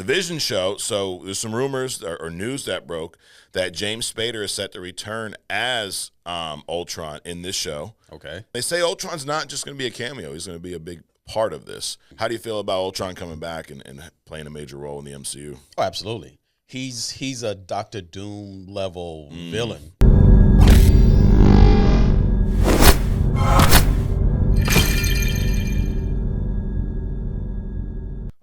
Vision show. So there's some rumors or news that broke that James Spader is set to return as Ultron in this show. Okay. They say Ultron's not just going to be a cameo. He's going to be a big part of this. How do you feel about Ultron coming back and playing a major role in the MCU? Oh, absolutely. He's a Dr. Doom level villain.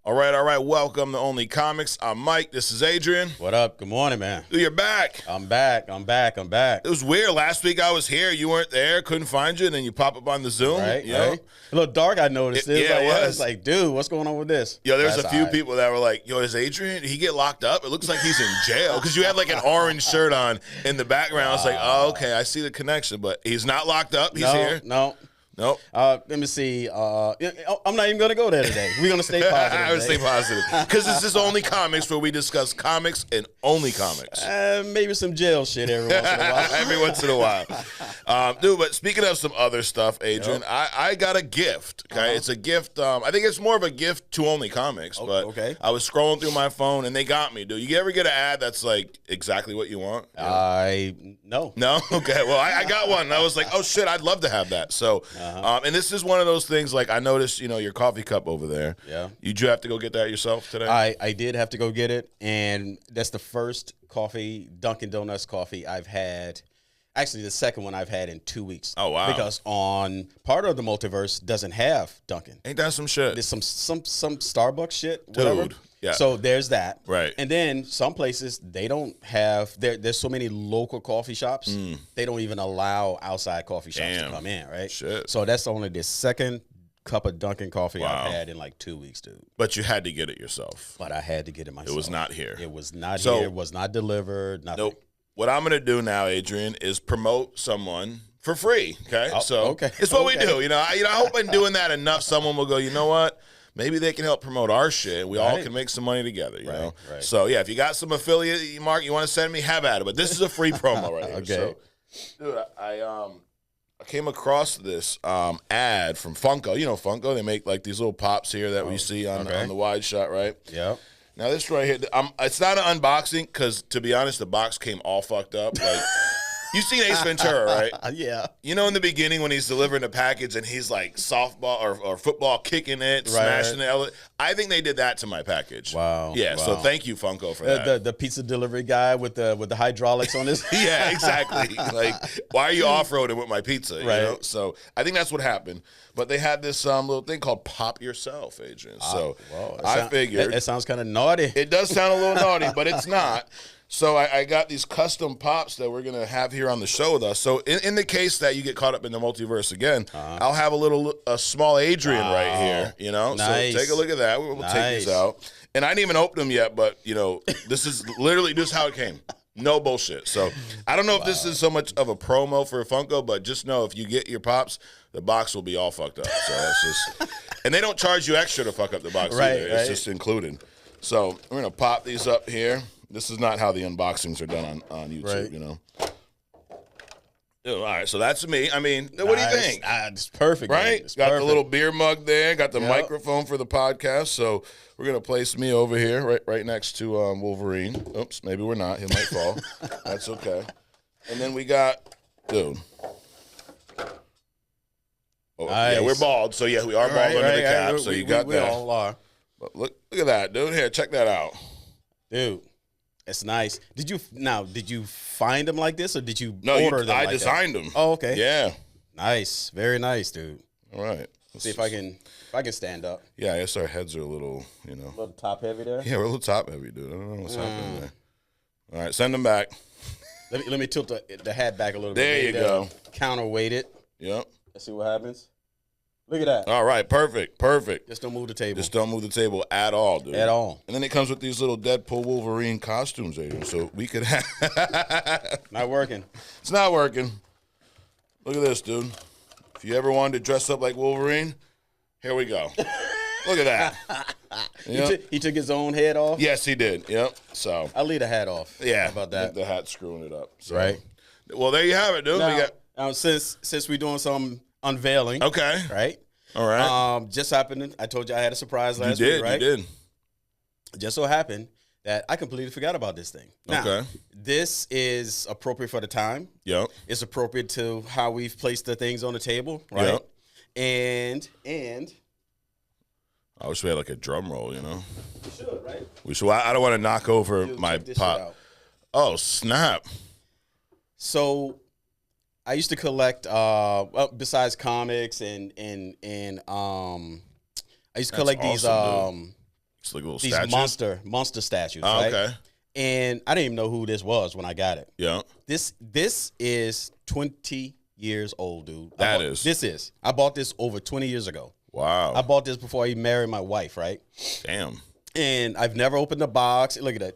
All right. Welcome to Only Comics. I'm Mike. This is Adrian. What up? Good morning, man. You're back. I'm back. It It was weird. Last week I was here. You weren't there. Couldn't find you. And then you pop up on the Zoom. Right, you know? right. A little dark, I noticed. It was. It's like, dude, what's going on with this? Yo, there's a few people that were like, yo, is Adrian, did he get locked up? It looks like he's in jail. Because you had like an orange shirt on in the background. I was like, oh, okay, I see the connection. But he's not locked up. He's here. No. Nope. Let me see. I'm not even going to go there today. We're going to stay positive. I would stay positive. Because this is Only Comics, where we discuss comics and only comics. Maybe some jail shit every once in a while. Every once in a while. Dude, but speaking of some other stuff, Adrian, I got a gift. Okay, It's a gift. I think it's more of a gift to Only Comics. But okay. I was scrolling through my phone, and they got me, dude. You ever get an ad that's like exactly what you want? No. No? Okay. Well, I got one. And I was like, oh, shit, I'd love to have that. So, and this is one of those things, like I noticed, your coffee cup over there. Yeah. Did you have to go get that yourself today? I did have to go get it, and that's the first Dunkin' Donuts coffee I've had. Actually, the second one I've had in 2 weeks. Oh, wow. Because on part of the multiverse doesn't have Dunkin'. Ain't that some shit? There's some Starbucks shit, whatever. Dude. Yeah. So there's that. Right. And then some places, they don't have, there's so many local coffee shops, they don't even allow outside coffee shops to come in, right? Shit. So that's only the second cup of Dunkin' coffee I've had in like 2 weeks, dude. But you had to get it yourself. But I had to get it myself. It was not here. It was not here. It was not delivered. Nothing. Nope. What I'm going to do now, Adrian, is promote someone for free, okay? It's what we do. I hope in doing that enough, someone will go, you know what? Maybe they can help promote our shit. We all can make some money together, you know? Right. So, yeah, if you got some affiliate, Mark, you want to send me, have at it. But this is a free promo right here. Okay. So, dude, I came across this ad from Funko. You know Funko? They make, like, these little pops here that we see on the wide shot, right? Yep. Now, this right here, it's not an unboxing because, to be honest, the box came all fucked up. Like, you've seen Ace Ventura, right? Yeah. You know in the beginning when he's delivering the package and he's like softball or football kicking it, smashing it? I think they did that to my package. Wow. Yeah, so thank you, Funko, for that. The pizza delivery guy with the hydraulics on his. Yeah, exactly. Like, why are you off-roading with my pizza? You know? So I think that's what happened. But they had this little thing called Pop Yourself, Adrian. So I figured. It sounds kind of naughty. It does sound a little naughty, but it's not. So I got these custom pops that we're going to have here on the show with us. So in the case that you get caught up in the multiverse again, I'll have a small Adrian right here, Nice. So take a look at that. We'll take these out. And I didn't even open them yet, but, this is literally just how it came. No bullshit. So I don't know if this is so much of a promo for Funko, but just know if you get your pops, the box will be all fucked up. So that's just, and they don't charge you extra to fuck up the box either. It's just included. So we're going to pop these up here. This is not how the unboxings are done on YouTube, All right, so that's me. I mean, what do you think? It's perfect. Right? It's got perfect. the little beer mug there. Got the microphone for the podcast. So we're going to place me over here right next to Wolverine. Oops, maybe we're not. He might fall. That's okay. And then we got, dude. Oh, nice. Yeah, we're bald. So, yeah, we are bald under the cap. So you got that. We all are. But look at that, dude. Here, check that out. Dude. It's nice. Did you find them like this, or did you order them? I designed them. Oh, okay. Yeah. Nice. Very nice, dude. All right. See if I can stand up. Yeah, I guess our heads are a little, A little top heavy there. Yeah, we're a little top heavy, dude. I don't know what's happening there. All right, send them back. Let me tilt the hat back a little bit. There you go. Counterweight it. Yep. Let's see what happens. Look at that. All right, perfect. Just don't move the table. Just don't move the table at all, dude. At all. And then it comes with these little Deadpool Wolverine costumes, Adrian. So we could have. Not working. It's not working. Look at this, dude. If you ever wanted to dress up like Wolverine, here we go. Look at that. He took his own head off? Yes, he did. Yep. So I'll leave the hat off. Yeah. How about that? I think the hat's screwing it up. So. Right. Well, there you have it, dude. Now, since we're doing some unveiling. Okay. Right? All right. Just happened. I told you I had a surprise last week, right? You did. It just so happened that I completely forgot about this thing. Now, Okay. this is appropriate for the time. Yep. It's appropriate to how we've placed the things on the table, right? Yep. And I wish we had like a drum roll, you know. we should, right? We should. I don't want to knock over Dude, my check this shit out. pop. Oh snap! So I used to collect well, besides comics and I used to collect these awesome, it's like little these statues. monster statues, Oh, right? okay. And I didn't even know who this was when I got it. Yeah. This is 20 years old, dude. I bought this over 20 years ago. Wow. I bought this before I even married my wife, right? Damn. And I've never opened the box. Look at that.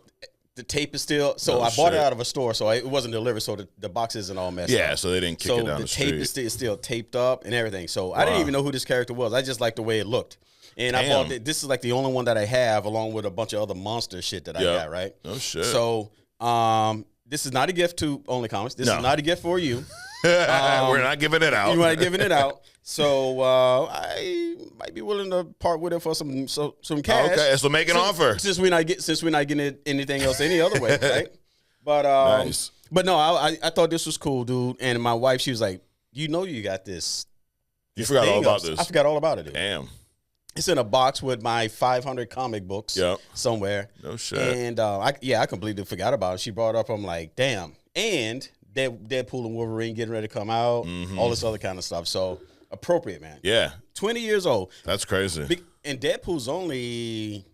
The tape is still, so I bought it out of a store, so it wasn't delivered, so the box isn't all messed up. Yeah, so they didn't kick it down the street. So the tape is still taped up and everything. So I didn't even know who this character was. I just liked the way it looked. And I bought it. This is like the only one that I have, along with a bunch of other monster shit that I got, right? Oh, shit. So this is not a gift to Only Comics. This is not a gift for you. We're not giving it out. You ain't giving it out. So I might be willing to part with it for some cash. Okay, so make an offer. Since we're not getting anything else any other way, right? But Nice. But no, I thought this was cool, dude. And my wife, she was like, you got this. You forgot all about this. I forgot all about it, dude. Damn. It's in a box with my 500 comic books somewhere. No shit. And I completely forgot about it. She brought it up. I'm like, damn. And Deadpool and Wolverine getting ready to come out. All this other kind of stuff. So appropriate, man. Yeah. 20 years old. That's crazy. And Deadpool's he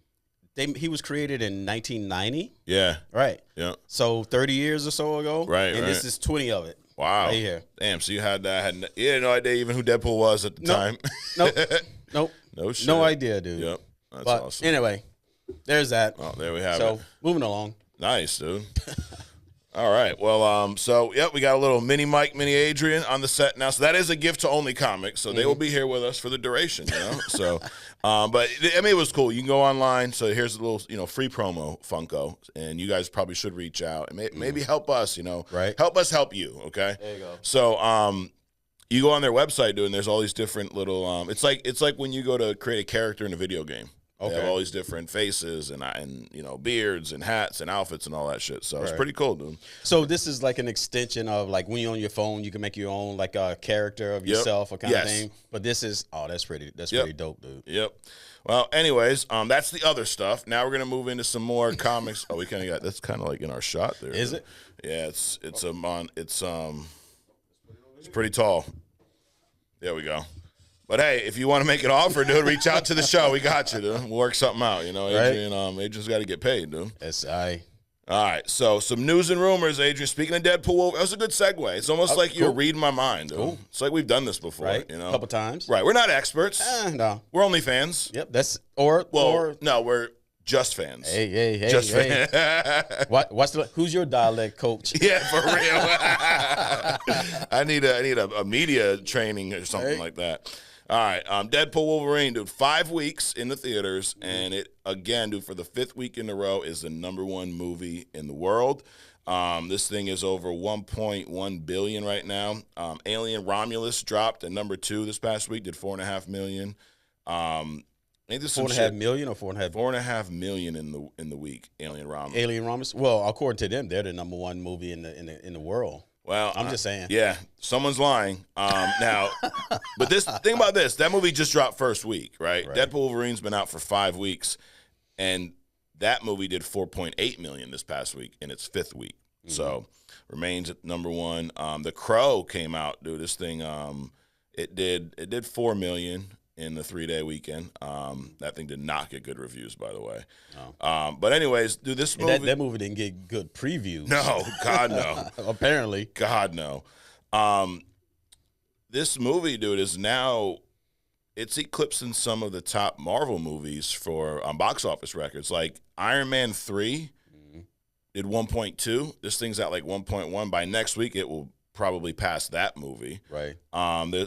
was created in 1990. Yeah. Right. Yeah. So 30 years or so ago. Right. And this is 20 of it. Wow. Right here. Damn. So you had that. You had no idea even who Deadpool was at the time. Nope. No shit. No idea, dude. Yep. That's but awesome. Anyway, there's that. Oh, there we have it. So moving along. Nice, dude. All right. Well, so we got a little mini Mike, mini Adrian on the set now. So that is a gift to Only Comics. So they will be here with us for the duration, you know. So, but I mean, it was cool. You can go online. So here's a little, free promo Funko, and you guys probably should reach out and maybe help us, right? Help us help you. Okay. There you go. So, you go on their website, dude, and there's all these different little. It's like when you go to create a character in a video game. They have all these different faces and beards and hats and outfits and all that shit. So it's pretty cool, dude. So this is like an extension of like when you're on your phone, you can make your own like a character of yourself or kind of thing. But this is that's pretty dope, dude. Yep. Well, anyways, that's the other stuff. Now we're gonna move into some more comics. Oh, we kind of got that's kind of like in our shot there. Is it? Yeah, it's pretty tall. There we go. But hey, if you want to make an offer, dude, reach out to the show. We got you, dude. We'll work something out. Adrian, Adrian's got to get paid, dude. All right, so some news and rumors, Adrian. Speaking of Deadpool, that was a good segue. It's almost like you're reading my mind, dude. Cool. It's like we've done this before, right? A couple times. Right, we're not experts. No. We're only fans. Yep, no, we're just fans. Hey. Just fans. Who's your dialect coach? Yeah, for real. I need a media training or something like that. All right, Deadpool Wolverine, dude, 5 weeks in the theaters, and it, again, dude, for the 5th week in a row, is the #1 movie in the world. This thing is over 1.1 billion right now. Alien Romulus dropped at #2 this past week, did 4.5 million. I think this 4.5 million or 4.5? 4.5 million in the week. Alien Romulus. Well, according to them, they're the #1 movie in the world. Well, I'm just saying. Yeah, someone's lying. Now, but think about this. That movie just dropped first week, right? Deadpool Wolverine's been out for 5 weeks, and that movie did 4.8 million this past week in its 5th week. So remains at #1. The Crow came out, dude. This thing, it did 4 million in the 3-day weekend. That thing did not get good reviews, by the way. Oh. But anyways, dude, this movie... That movie didn't get good previews. No, God, no. Apparently. God, no. This movie, dude, is now... It's eclipsing some of the top Marvel movies for box office records. Like Iron Man 3 did 1.2. This thing's at like 1.1. By next week, it will probably pass that movie. Right.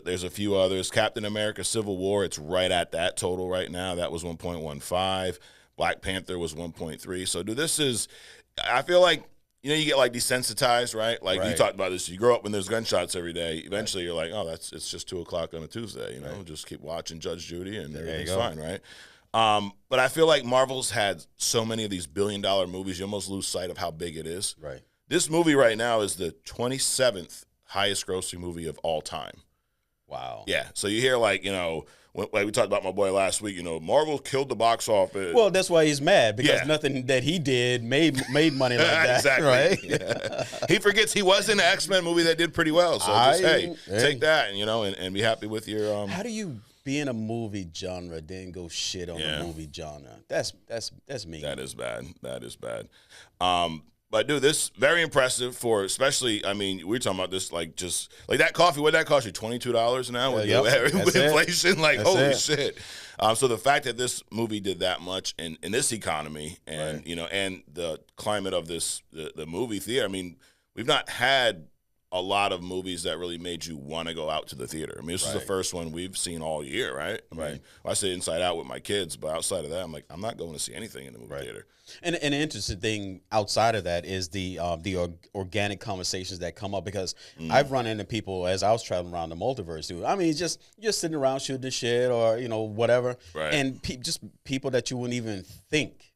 There's a few others. Captain America Civil War, it's right at that total right now. That was 1.15. Black Panther was 1.3. So, dude, this is, I feel like, you get like desensitized, right? Like you talked about this. You grow up when there's gunshots every day. Eventually you're like, oh, it's just 2:00 on a Tuesday, just keep watching Judge Judy and everything's fine, right? But I feel like Marvel's had so many of these billion-dollar movies, you almost lose sight of how big it is. Right. This movie right now is the 27th highest grossing movie of all time. Wow. Yeah. So you hear like we talked about my boy last week, Marvel killed the box office. Well, that's why he's mad, because nothing that he did made money like that. Exactly. Right? Yeah. He forgets he was in an X-Men movie that did pretty well. So take that and be happy with your How do you be in a movie genre then go shit on the movie genre? That's mean. That is bad. That is bad. But dude, this very impressive for, especially, I mean, we're talking about this like just like that coffee. What that cost you? $22 now with inflation? Like, holy shit. So the fact that this movie did that much in this economy and and the climate of the movie theater. I mean, we've not had a lot of movies that really made you want to go out to the theater. I mean, this is the first one we've seen all year, right? I mean, I say Inside Out with my kids, but outside of that, I'm like, I'm not going to see anything in the movie theater. And an interesting thing outside of that is the organic conversations that come up, because I've run into people as I was traveling around the multiverse, dude. I mean, just sitting around shooting the shit or whatever, and just people that you wouldn't even think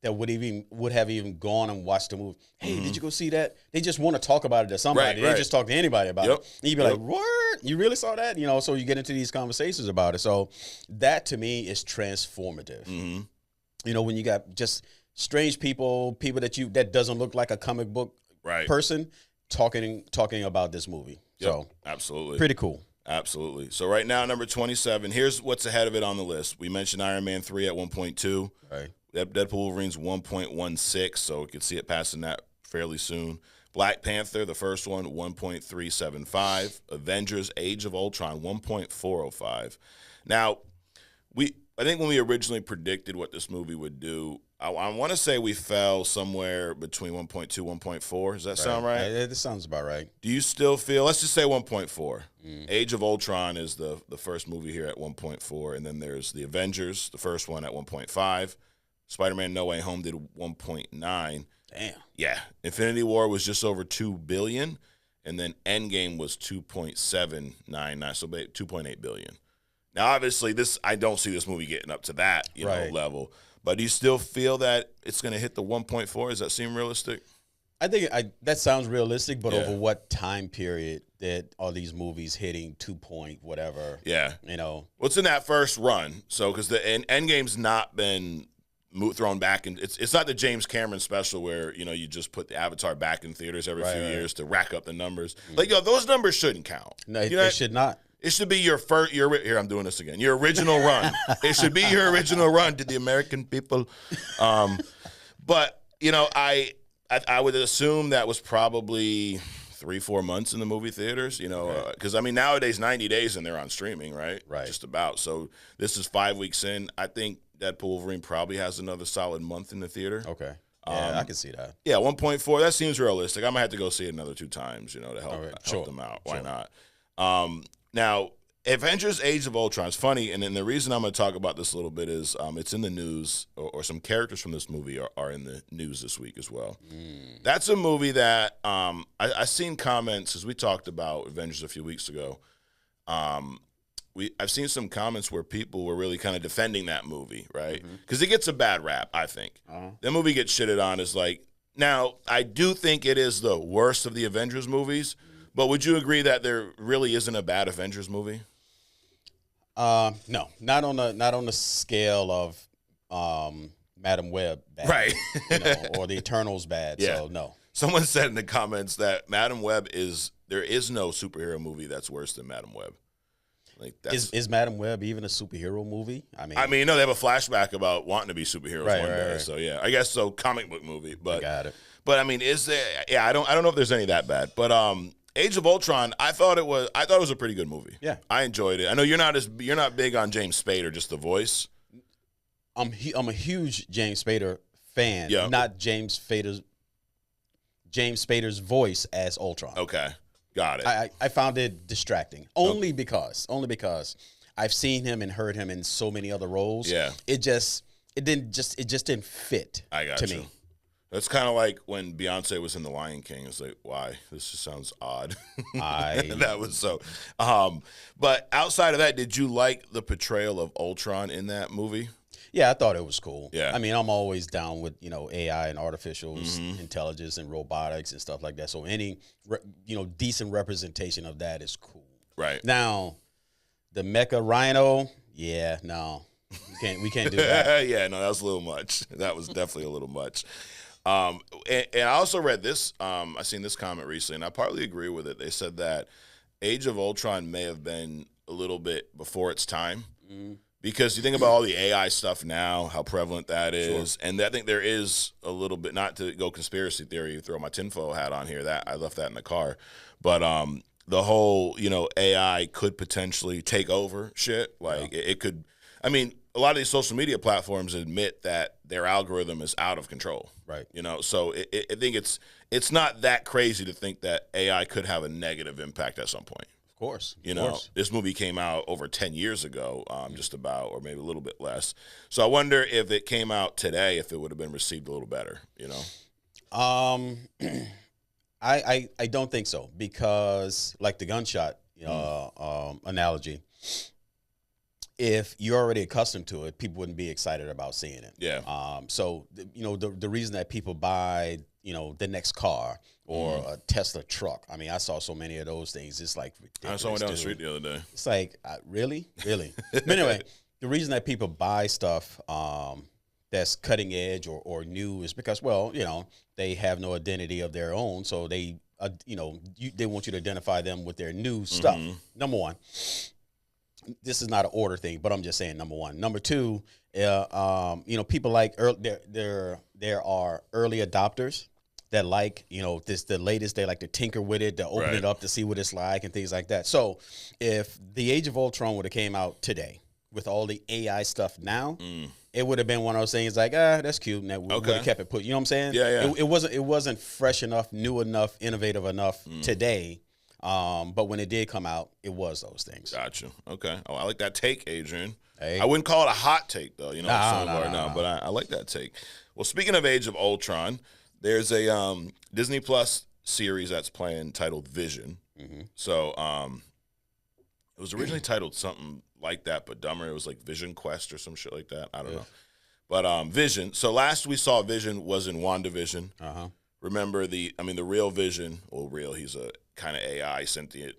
that would have even gone and watched the movie. Hey, did you go see that? They just want to talk about it to somebody. They just talk to anybody about it. And you'd be like, what? You really saw that? So you get into these conversations about it. So that to me is transformative. When you got just strange people that doesn't look like a comic book person talking about this movie. So absolutely. Pretty cool. Absolutely. So right now, number 27, here's what's ahead of it on the list. We mentioned Iron Man 3 at 1.2. Right. Deadpool Wolverine's 1.16, so we could see it passing that fairly soon. Black Panther, the first one, 1.375. Avengers: Age of Ultron, 1.405. Now, I think when we originally predicted what this movie would do, I want to say we fell somewhere between 1.2, 1.4. Does that sound right? That sounds about right. Do you still feel, let's just say 1.4. Age of Ultron is the first movie here at 1.4, and then there's the Avengers, the first one at 1.5. Spider-Man No Way Home did 1.9. Damn. Yeah. Infinity War was just over $2 billion, and then Endgame was 2.799, so 2.8 billion. Now, obviously, I don't see this movie getting up to that level. But do you still feel that it's going to hit the 1.4? Does that seem realistic? I think that sounds realistic, but over what time period that are these movies hitting 2 point whatever? Yeah. What's in that first run? So, because the Endgame's not been thrown back, and it's not the James Cameron special where you just put the Avatar back in theaters every few years to rack up the numbers. Like those numbers shouldn't count. No, they should not. It should be your first. Here, I'm doing this again. Your original run. It should be your original run to the American people. But I would assume that was probably 3-4 months in the movie theaters. Because nowadays 90 days and they're on streaming, right? Right. Just about. So this is 5 weeks in. I think Deadpool Wolverine probably has another solid month in the theater. Okay. Yeah, I can see that. Yeah, 1.4. That seems realistic. I might have to go see it another 2 times, to help them out. Why not? Now, Avengers: Age of Ultron is funny, and then the reason I'm going to talk about this a little bit is it's in the news, or some characters from this movie are in the news this week as well. That's a movie that I've seen comments, as we talked about Avengers a few weeks ago. I've seen some comments where people were really kind of defending that movie, right? Because it gets a bad rap, I think. The movie gets shitted on as now, I do think it is the worst of the Avengers movies, but would you agree that there really isn't a bad Avengers movie? No, not on the scale of Madam Web bad, right? Or the Eternals bad. Yeah. So no. Someone said in the comments that Madam Web there is no superhero movie that's worse than Madam Web. Is Madam Web even a superhero movie? I mean, no, they have a flashback about wanting to be superheroes one day. Right. So yeah, I guess so. Comic book movie, but I got it. But I mean, is there? Yeah, I don't know if there's any that bad. But Age of Ultron, I thought it was a pretty good movie. Yeah, I enjoyed it. I know you're not big on James Spader, just the voice. I'm a huge James Spader fan. Yeah. Not James Spader's voice as Ultron. Okay. Got it. I found it distracting only because I've seen him and heard him in so many other roles. Yeah. It just didn't fit to me. That's kind of like when Beyonce was in The Lion King. It's like, why? This just sounds odd. That was so. But outside of that, did you like the portrayal of Ultron in that movie? Yeah, I thought it was cool. Yeah. I mean, I'm always down with, AI and artificial intelligence and robotics and stuff like that. So any, decent representation of that is cool. Right. Now, the Mecha Rhino, no. We can't do that. Yeah, no, that was a little much. That was definitely a little much. And I also read this. I seen this comment recently, and I partly agree with it. They said that Age of Ultron may have been a little bit before its time. Because you think about all the AI stuff now, how prevalent that is, and I think there is a little bit, not to go conspiracy theory, throw my tinfoil hat on here, that I left that in the car, but the whole, AI could potentially take over shit. Like it could, I mean, a lot of these social media platforms admit that their algorithm is out of control. Right. So I think it's not that crazy to think that AI could have a negative impact at some point. Of course. This movie came out over 10 years ago, just about, or maybe a little bit less. So I wonder if it came out today, if it would have been received a little better, I don't think so, because like the gunshot analogy, if you're already accustomed to it, people wouldn't be excited about seeing it. Yeah. So the reason that people buy the next car or a Tesla truck. I mean, I saw so many of those things. It's like ridiculous. I saw one down the street the other day. It's like, really? But anyway, the reason that people buy stuff that's cutting edge or new is because, they have no identity of their own. So they, they want you to identify them with their new stuff. Number one. This is not an order thing, but I'm just saying, number one. Number two, people like there are early adopters that like, the latest, they like to tinker with it, to open it up to see what it's like and things like that. So if the Age of Ultron would have came out today with all the AI stuff now, it would have been one of those things like, that's cute, and that would have kept it put. You know what I'm saying? Yeah. It wasn't fresh enough, new enough, innovative enough today. But when it did come out, it was those things. Gotcha. Okay. Oh, I like that take, Adrian. Hey. I wouldn't call it a hot take, though. No. But I like that take. Well, speaking of Age of Ultron, there's a Disney Plus series that's playing titled Vision. So it was originally titled something like that, but dumber. It was like Vision Quest or some shit like that. I don't know. But Vision. So last we saw Vision was in WandaVision. Remember the real Vision. Well, real. He's a kind of AI sentient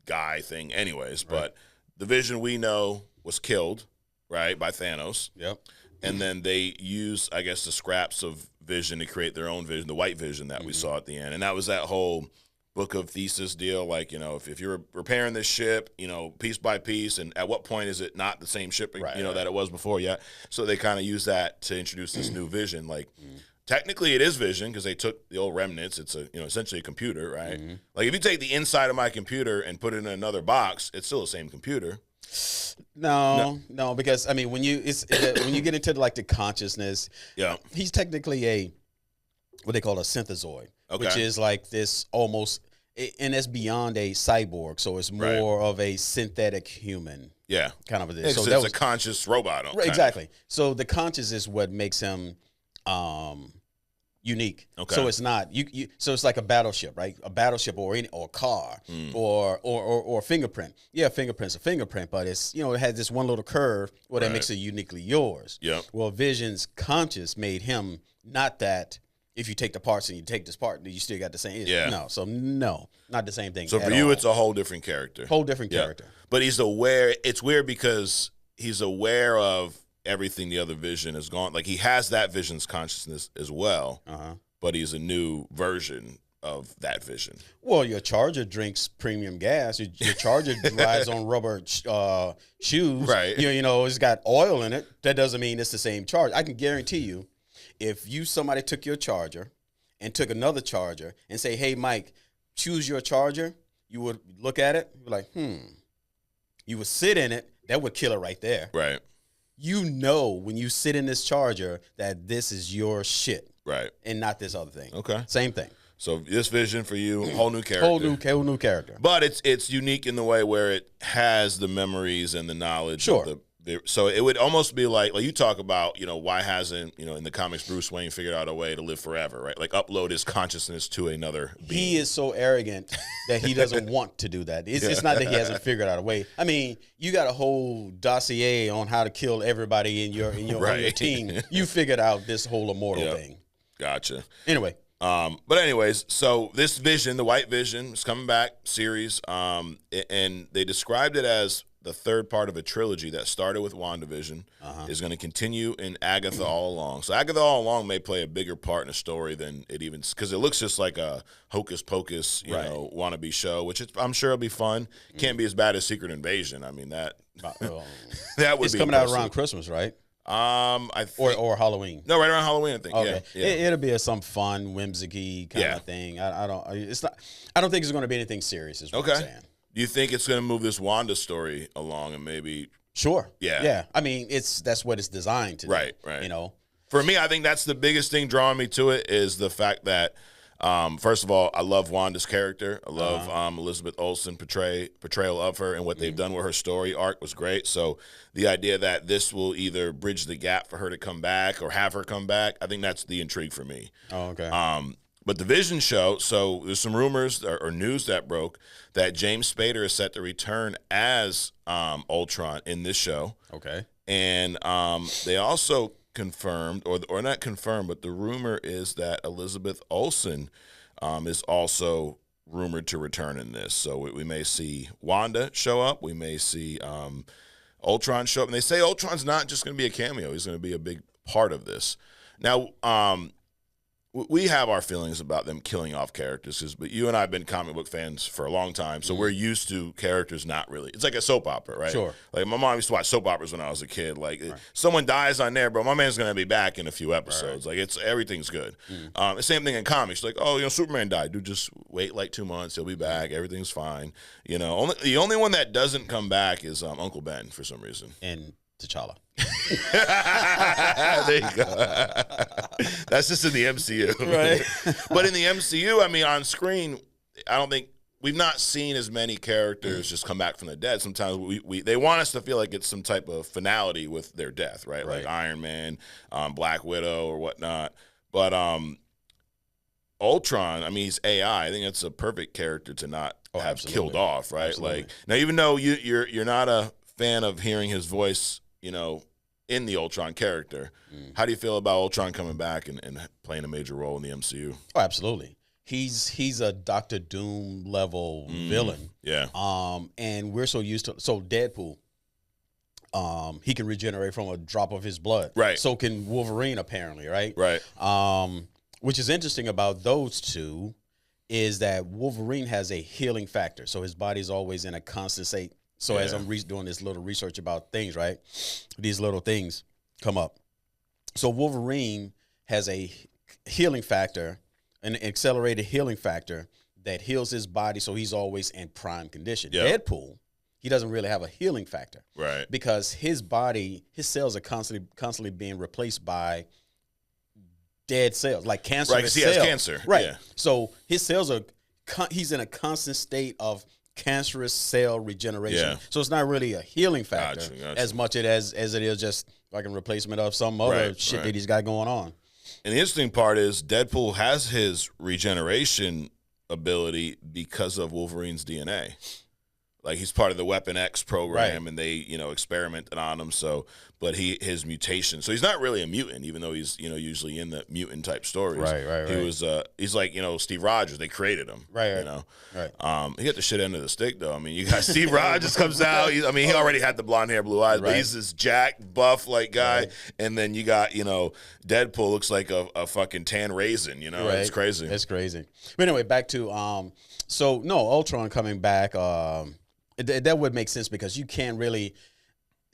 guy thing, anyways. But the Vision we know was killed, right, by Thanos. Yep. And then they used, I guess, the scraps of Vision to create their own Vision, the white Vision that we saw at the end. And that was that whole book of thesis deal. Like, if you're repairing this ship, piece by piece, and at what point is it not the same ship, that it was before yet? So they kind of use that to introduce this new Vision. Like, technically it is Vision because they took the old remnants. It's essentially a computer, right? Like, if you take the inside of my computer and put it in another box, it's still the same computer. No, because when you get into like the consciousness, he's technically what they call a synthezoid, which is like this almost, and it's beyond a cyborg, so it's more of a synthetic human. Yeah, kind of a this. So it's a conscious robot. Exactly. So the conscious is what makes him unique. Okay. So it's not so it's like a battleship, right? A battleship or a car or fingerprint. Yeah, fingerprint's a fingerprint, but it's it has this one little curve that makes it uniquely yours. Yeah. Well, Vision's conscious made him not that. If you take the parts and you take this part, you still got the same. Yeah. No, not the same thing. So for you, it's a whole different character. Whole different character. But he's aware. It's weird because he's aware of everything the other Vision has gone. Like, he has that Vision's consciousness as well, but he's a new version of that Vision. Well, your Charger drinks premium gas. Your Charger rides on rubber shoes. Right. It's got oil in it. That doesn't mean it's the same Charger. I can guarantee you, if somebody took your Charger and took another Charger and say, hey, Mike, choose your Charger, you would look at it, be like, You would sit in it. That would kill it right there. Right. When you sit in this Charger that this is your shit. Right. And not this other thing. Okay. Same thing. So this Vision for you, whole new character. Whole new character. But it's unique in the way where it has the memories and the knowledge of the So it would almost be like you talk about, why hasn't, in the comics, Bruce Wayne figured out a way to live forever, right? Like upload his consciousness to another being. He is so arrogant that he doesn't want to do that. It's not that he hasn't figured out a way. I mean, you got a whole dossier on how to kill everybody in your Right. on your team. You figured out this whole immortal thing. Gotcha. Anyway. But anyways, so this Vision, the White Vision, is coming back series, and they described it as the third part of a trilogy that started with WandaVision, is going to continue in Agatha All Along. So Agatha All Along may play a bigger part in the story than it even, because it looks just like a hocus pocus, wannabe show, which I'm sure it'll be fun. Can't be as bad as Secret Invasion. I mean that that would it's be coming impressive. out around Christmas, right? I think, or Halloween. No, right around Halloween, I think. Okay. Yeah. It'll be some fun, whimsicky kind of thing. I don't think it's going to be anything serious. Is what I'm saying. Do you think it's going to move this Wanda story along and maybe? Sure. Yeah. Yeah. I mean, that's what it's designed to do. Right. For me, I think that's the biggest thing drawing me to it is the fact that, first of all, I love Wanda's character. I love Elizabeth Olsen's portrayal of her, and what they've done with her story arc was great. So the idea that this will either bridge the gap for her to come back or have her come back, I think that's the intrigue for me. Oh, okay. But the Vision show, so there's some rumors or news that broke that James Spader is set to return as Ultron in this show. Okay. And they also confirmed, or not confirmed, but the rumor is that Elizabeth Olsen is also rumored to return in this. So we may see Wanda show up. We may see Ultron show up. And they say Ultron's not just going to be a cameo. He's going to be a big part of this. Now, we have our feelings about them killing off characters, but you and I have been comic book fans for a long time, so we're used to characters not really. It's like a soap opera, right? Sure. Like my mom used to watch soap operas when I was a kid. Like someone dies on there, bro, my man's gonna be back in a few episodes. Like everything's good. The same thing in comics. Like, oh, Superman died. Dude, just wait like 2 months. He'll be back. Everything's fine. The only one that doesn't come back is Uncle Ben for some reason. And T'Challa. There you go. That's just in the MCU. Right. But in the MCU, I mean, on screen, I don't think we've not seen as many characters just come back from the dead. Sometimes they want us to feel like it's some type of finality with their death, right? Like Iron Man, Black Widow, or whatnot. But Ultron, I mean, he's AI. I think that's a perfect character to not have killed off, right? Absolutely. Like now, even though you're not a fan of hearing his voice, in the Ultron character, how do you feel about Ultron coming back and playing a major role in the MCU? Oh, absolutely. He's a Doctor Doom level villain. Yeah. And we're so used to Deadpool. He can regenerate from a drop of his blood. Right. So can Wolverine, apparently, right? Right. Which is interesting about those two is that Wolverine has a healing factor. So his body's always in a constant state. So as I'm doing this little research about things, right, these little things come up. So Wolverine has a healing factor, an accelerated healing factor that heals his body, so he's always in prime condition. Yep. Deadpool, he doesn't really have a healing factor, right? Because his body, his cells are constantly being replaced by dead cells, like cancer. Right, because he has cancer. Right. Yeah. So his cells are, he's in a constant state of cancerous cell regeneration. Yeah. So it's not really a healing factor as much as it is just like a replacement of some other shit that he's got going on. And the interesting part is Deadpool has his regeneration ability because of Wolverine's DNA. Like he's part of the Weapon X program, and they, experimented on him. So, but his mutation. So he's not really a mutant, even though he's, usually in the mutant type stories. Right. He was, he's like, Steve Rogers. They created him. Right. He got the shit end of the stick though. I mean, you got Steve Rogers comes out. He already had the blonde hair, blue eyes, but he's this jacked, buff like guy. And then you got, Deadpool looks like a fucking tan raisin. It's crazy. It's crazy. But anyway, back to Ultron coming back. That would make sense because you can't really.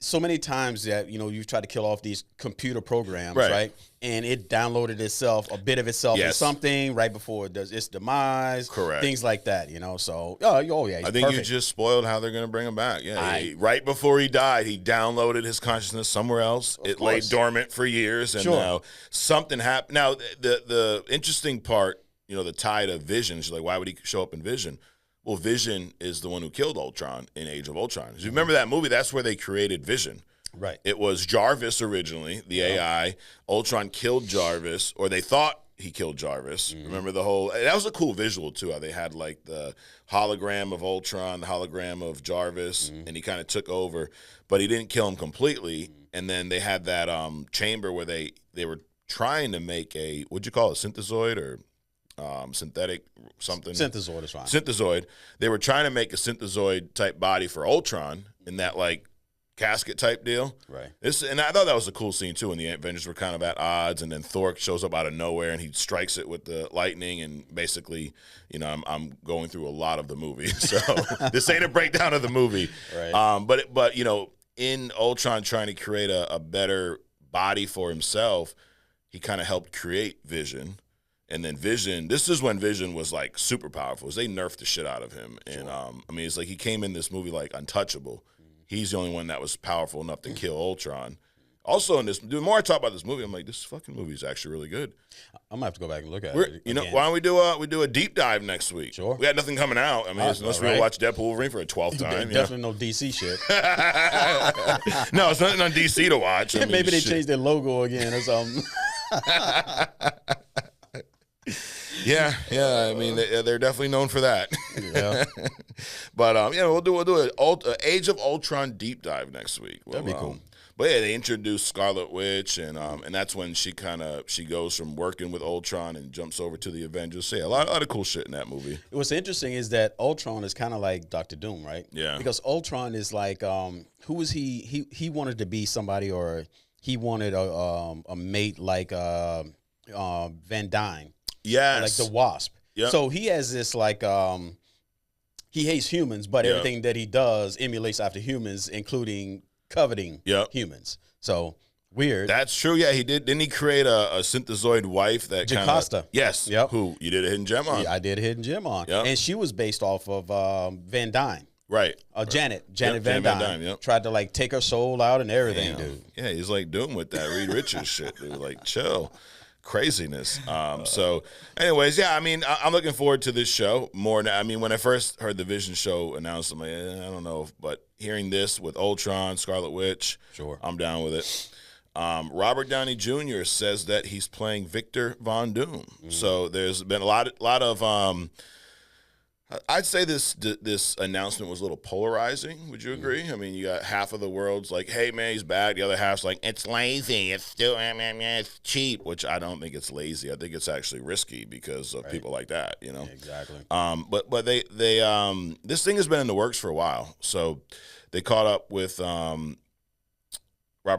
So many times that you've tried to kill off these computer programs, right? And it downloaded itself, a bit of itself, in something right before it does its demise, correct? Things like that, So I think you just spoiled how they're going to bring him back. Yeah, right before he died, he downloaded his consciousness somewhere else. It lay dormant for years, and now something happened. Now the interesting part, the tie to Vision. She's like, why would he show up in Vision? Well, Vision is the one who killed Ultron in Age of Ultron. You remember that movie? That's where they created Vision. Right. It was Jarvis originally, the AI. Ultron killed Jarvis, or they thought he killed Jarvis. Remember the whole... That was a cool visual, too, how they had, like, the hologram of Ultron, the hologram of Jarvis, and he kind of took over. But he didn't kill him completely. And then they had that chamber where they were trying to make a... What'd you call it? Synthezoid or synthetic something? Synthezoid is fine. Synthezoid. They were trying to make a synthezoid-type body for Ultron in that, like, casket type deal. Right. And I thought that was a cool scene too when the Avengers were kind of at odds, and then Thor shows up out of nowhere and he strikes it with the lightning, and basically, you know, I'm going through a lot of the movie, so this ain't a breakdown of the movie. Right. But you know, in Ultron trying to create a better body for himself, he kind of helped create Vision. And then Vision, this is when Vision was like super powerful. They nerfed the shit out of him. Sure. And I mean, it's like he came in this movie like untouchable. He's the only one that was powerful enough to kill Ultron. Also, in this, the more I talk about this movie, I'm like, this fucking movie is actually really good. I'm gonna have to go back and look at it. You know, again. why don't we do a deep dive next week? Sure. We got nothing coming out. I mean, unless we watch Deadpool and Wolverine for a 12th time. Definitely no DC shit. No, it's nothing on DC to watch. I mean, Maybe they changed their logo again or something. Yeah. I mean, they're definitely known for that. Yeah. But yeah, we'll do an Age of Ultron deep dive next week. That'd be cool. But yeah, they introduced Scarlet Witch, and that's when she goes from working with Ultron and jumps over to the Avengers. So yeah, a lot of cool shit in that movie. What's interesting is that Ultron is kind of like Dr. Doom, right? Yeah. Because Ultron is like, who was he? He wanted to be somebody, or he wanted a mate like Van Dyne. Yes. Like the Wasp. Yep. So he has this like he hates humans, but everything that he does emulates after humans, including coveting humans. So weird. That's true. Yeah, he did. Didn't he create a synthezoid wife that kind Jocasta? Yes. Yep. Who you did a hidden gem on? Yeah, I did a hidden gem on. Yep. And she was based off of Van Dyne. Right. Janet Yep, Van Dyne. Yep. Tried to like take her soul out and everything, dude. Yeah, he's like Doom with that Reed Richards shit, dude. Like, chill. Craziness. So anyways, yeah, I mean, I'm looking forward to this show more now. I mean, when I first heard the Vision show announced, I'm like, I don't know, but hearing this with Ultron, Scarlet Witch, sure, I'm down with it. Robert Downey Jr. says that he's playing Victor Von Doom. So there's been a lot of I'd say this announcement was a little polarizing. Would you agree? I mean, you got half of the world's like, "Hey, man, he's back." The other half's like, "It's lazy. It's still, it's cheap." Which I don't think it's lazy. I think it's actually risky because of people like that. You know, exactly. But they this thing has been in the works for a while. So they caught up with Robert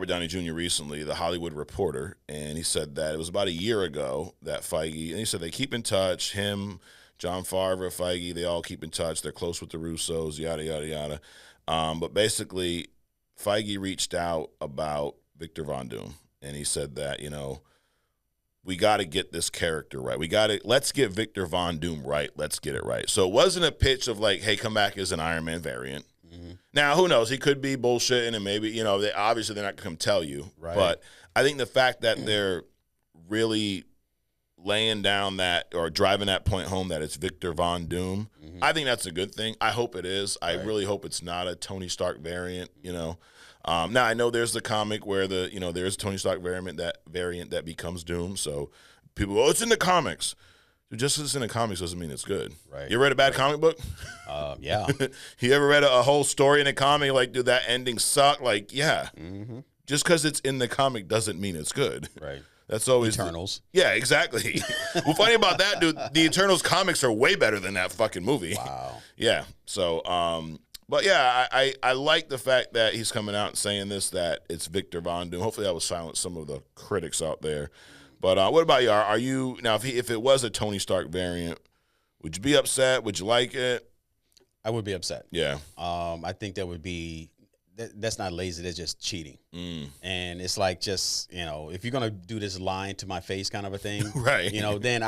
Downey Jr. recently, the Hollywood Reporter, and he said that it was about a year ago that Feige, and he said they keep in touch. Him, John Favreau, Feige, they all keep in touch. They're close with the Russos, yada, yada, yada. But basically, Feige reached out about Victor Von Doom, and he said that, you know, we got to get this character right. Let's get Victor Von Doom right. Let's get it right. So it wasn't a pitch of like, hey, come back as an Iron Man variant. Mm-hmm. Now, who knows? He could be bullshitting, and maybe, you know, obviously they're not going to come tell you. Right. But I think the fact that they're really laying down that or driving that point home that it's Victor Von Doom, I think that's a good thing. I hope it is. I really hope it's not a Tony Stark variant, you know. Now I know there's the comic where there's a Tony Stark variant that becomes Doom. So people go, it's in the comics. Just because it's in the comics doesn't mean it's good. Right. You ever read a bad comic book? Yeah. You ever read a whole story in a comic like, dude, that ending sucked? Like, yeah. Just because it's in the comic doesn't mean it's good. Right. That's always Eternals. Yeah, exactly. Well, funny about that, dude, the Eternals comics are way better than that fucking movie. Wow. Yeah. So, but yeah, I like the fact that he's coming out and saying this, that it's Victor Von Doom. Hopefully that will silence some of the critics out there. But what about you? Are you now? If it was a Tony Stark variant, would you be upset? Would you like it? I would be upset. Yeah. I think that would be. That's not lazy. That's just cheating. And it's like, just, you know, if you're gonna do this lying to my face kind of a thing, right? You know, then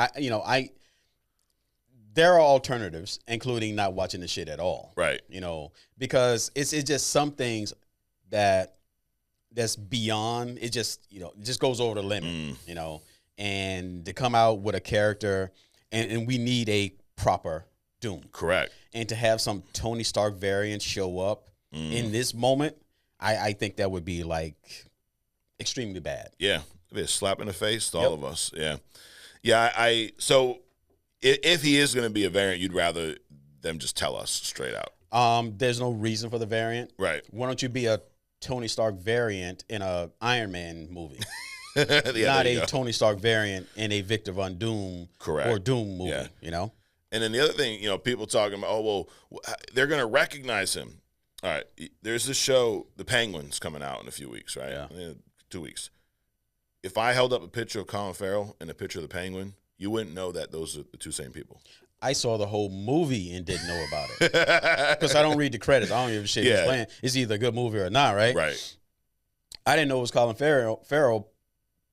there are alternatives, including not watching the shit at all, right? You know, because it's just some things that's beyond. It just, you know, it just goes over the limit, you know. And to come out with a character, and we need a proper Doom, correct? And to have some Tony Stark variant show up in this moment, I think that would be like extremely bad. Yeah, it'd be a slap in the face to all of us. Yeah, yeah. So if he is going to be a variant, you'd rather them just tell us straight out. There's no reason for the variant. Right. Why don't you be a Tony Stark variant in a Iron Man movie? Yeah, not a Tony Stark variant in a Victor Von Doom or Doom movie, you know? And then the other thing, people talking about, oh, well, they're going to recognize him. All right, there's this show, The Penguin's coming out in a few weeks, right? Yeah. 2 weeks. If I held up a picture of Colin Farrell and a picture of the Penguin, you wouldn't know that those are the two same people. I saw the whole movie and didn't know about it. Because I don't read the credits. I don't give a shit who's playing. It's either a good movie or not, right? Right. I didn't know it was Colin Farrell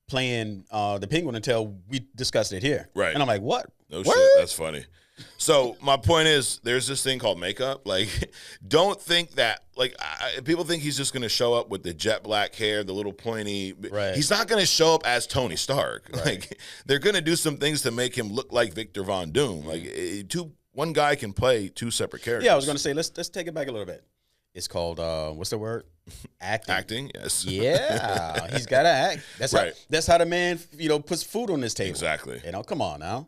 playing the Penguin until we discussed it here. Right. And I'm like, what? No shit. That's funny. So my point is, there's this thing called makeup. Like, don't think that, like, people think he's just going to show up with the jet black hair, the little pointy. Right. He's not going to show up as Tony Stark. Right. Like, they're going to do some things to make him look like Victor Von Doom. Like, one guy can play two separate characters. Yeah, I was going to say, let's take it back a little bit. It's called, what's the word? Acting. Acting, yes. Yeah, he's got to act. That's right. That's how the man, puts food on his table. Exactly. Come on now.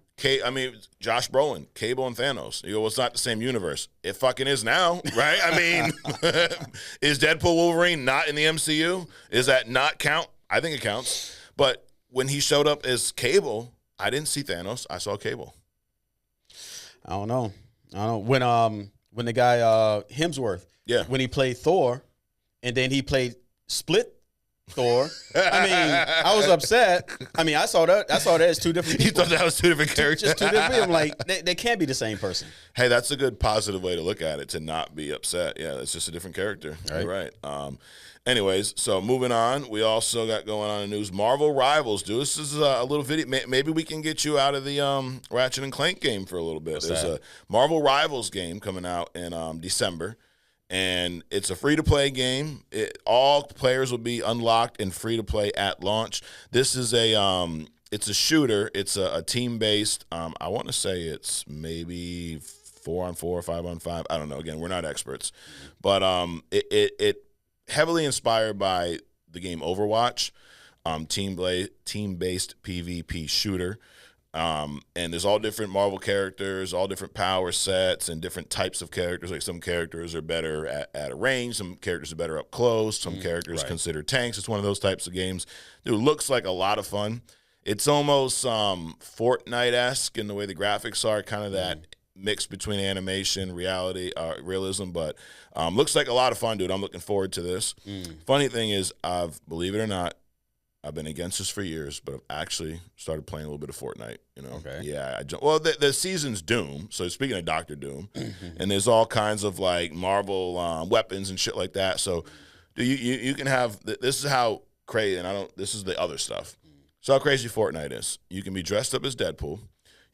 Josh Brolin, Cable and Thanos. It's not the same universe. It fucking is now, right? I mean, is Deadpool Wolverine not in the MCU? Is that not count? I think it counts. But when he showed up as Cable, I didn't see Thanos. I saw Cable. I don't know. When the guy Hemsworth, when he played Thor, and then he played Split Thor. I mean, I was upset. I mean, I saw that as two different people. You thought that was two different characters? Just two different people. I'm like, they can't be the same person. Hey, that's a good positive way to look at it, to not be upset. Yeah, it's just a different character. Right. You're right. Anyways, so moving on, we also got going on in the news, Marvel Rivals. Dude, this is a little video. Maybe we can get you out of the Ratchet and Clank game for a little bit. There's a Marvel Rivals game coming out in December. And it's a free-to-play game. All players will be unlocked and free-to-play at launch. This is it's a shooter. It's a team-based. I want to say it's maybe 4-on-4 or 5-on-5. I don't know. Again, we're not experts, but it heavily inspired by the game Overwatch, team-based PvP shooter. And there's all different Marvel characters, all different power sets, and different types of characters. Like some characters are better at a range, some characters are better up close, some characters considered tanks. It's one of those types of games. Dude, looks like a lot of fun. It's almost Fortnite-esque in the way the graphics are, kind of that mix between animation, reality, realism, but looks like a lot of fun, dude. I'm looking forward to this. Funny thing is, believe it or not, I've been against this for years, but I've actually started playing a little bit of Fortnite, Okay. Yeah. The season's Doom. So speaking of Dr. Doom, and there's all kinds of like Marvel weapons and shit like that. So you can have, this is how crazy, and this is the other stuff. So how crazy Fortnite is. You can be dressed up as Deadpool.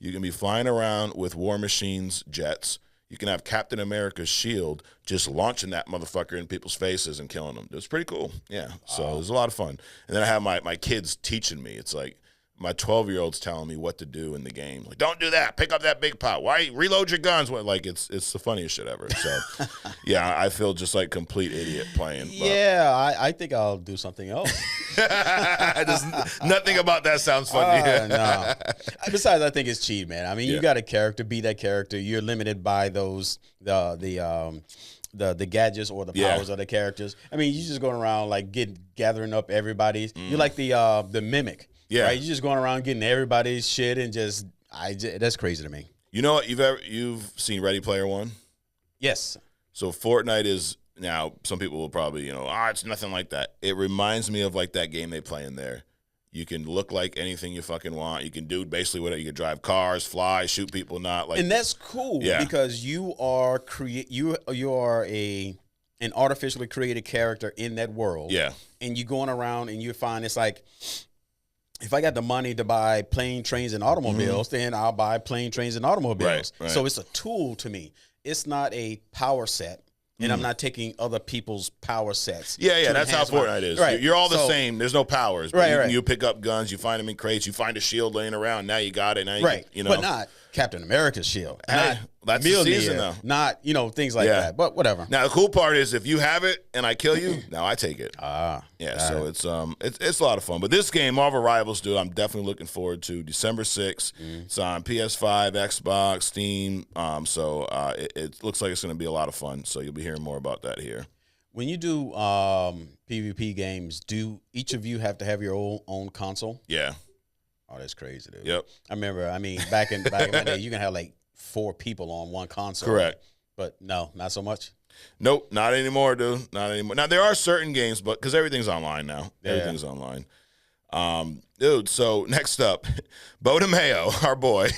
You can be flying around with War Machine's jets. You can have Captain America's shield just launching that motherfucker in people's faces and killing them. It's pretty cool. Yeah. So it was a lot of fun. And then I have my kids teaching me. It's like my 12-year-old's telling me what to do in the game. Like, don't do that. Pick up that big pot. Why? Reload your guns. Like, it's the funniest shit ever. So, yeah, I feel just like complete idiot playing. Yeah, I think I'll do something else. Nothing about that sounds funny. No. Besides, I think it's cheap, man. I mean, you got a character, be that character. You're limited by those the gadgets or the powers of the characters. I mean, you just going around like gathering up everybody's. You're like the mimic. Yeah, right? You're just going around getting everybody's shit and that's crazy to me. You know what? You've seen Ready Player One? Yes. So Fortnite is now. Some people will probably it's nothing like that. It reminds me of like that game they play in there. You can look like anything you fucking want. You can do basically whatever. You can drive cars, fly, shoot people, not like. And that's cool because you are an artificially created character in that world. Yeah. And you're going around and you find it's like, if I got the money to buy plane, trains, and automobiles, then I'll buy plane, trains, and automobiles. Right. So it's a tool to me. It's not a power set. And I'm not taking other people's power sets. Yeah, that's how Fortnite is. Right. You're all the same. There's no powers. But you pick up guns. You find them in crates. You find a shield laying around. Now you got it. Now you But not Captain America's shield. That's the season, though. Not, things like that. But whatever. Now, the cool part is if you have it and I kill you, now I take it. Yeah, so it's a lot of fun. But this game, Marvel Rivals, dude, I'm definitely looking forward to December 6th. It's on PS5, Xbox, Steam. It looks like it's going to be a lot of fun. So you'll be hearing more about that here. When you do PvP games, do each of you have to have your own console? Yeah. Oh, that's crazy, dude. Yep. I remember, back in my day, you can have like 4 people on one console. Correct. But no, not so much. Nope, not anymore, dude. Not anymore. Now, there are certain games, but because everything's online now. Yeah. Everything's online. Dude, so next up, Beau Demayo, our boy.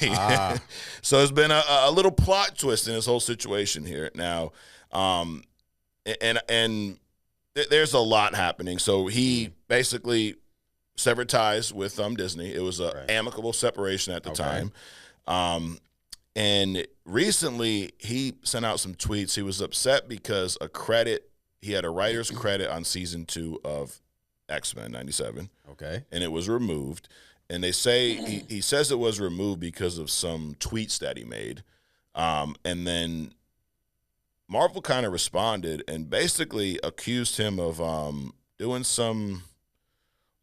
So there's been a little plot twist in this whole situation here. Now, and there's a lot happening. So he basically severed ties with Disney. It was an amicable separation at the time. And recently he sent out some tweets. He was upset because he had a writer's credit on season 2 of X-Men 97. Okay. And it was removed. And they say he says it was removed because of some tweets that he made. And then Marvel kind of responded and basically accused him of doing some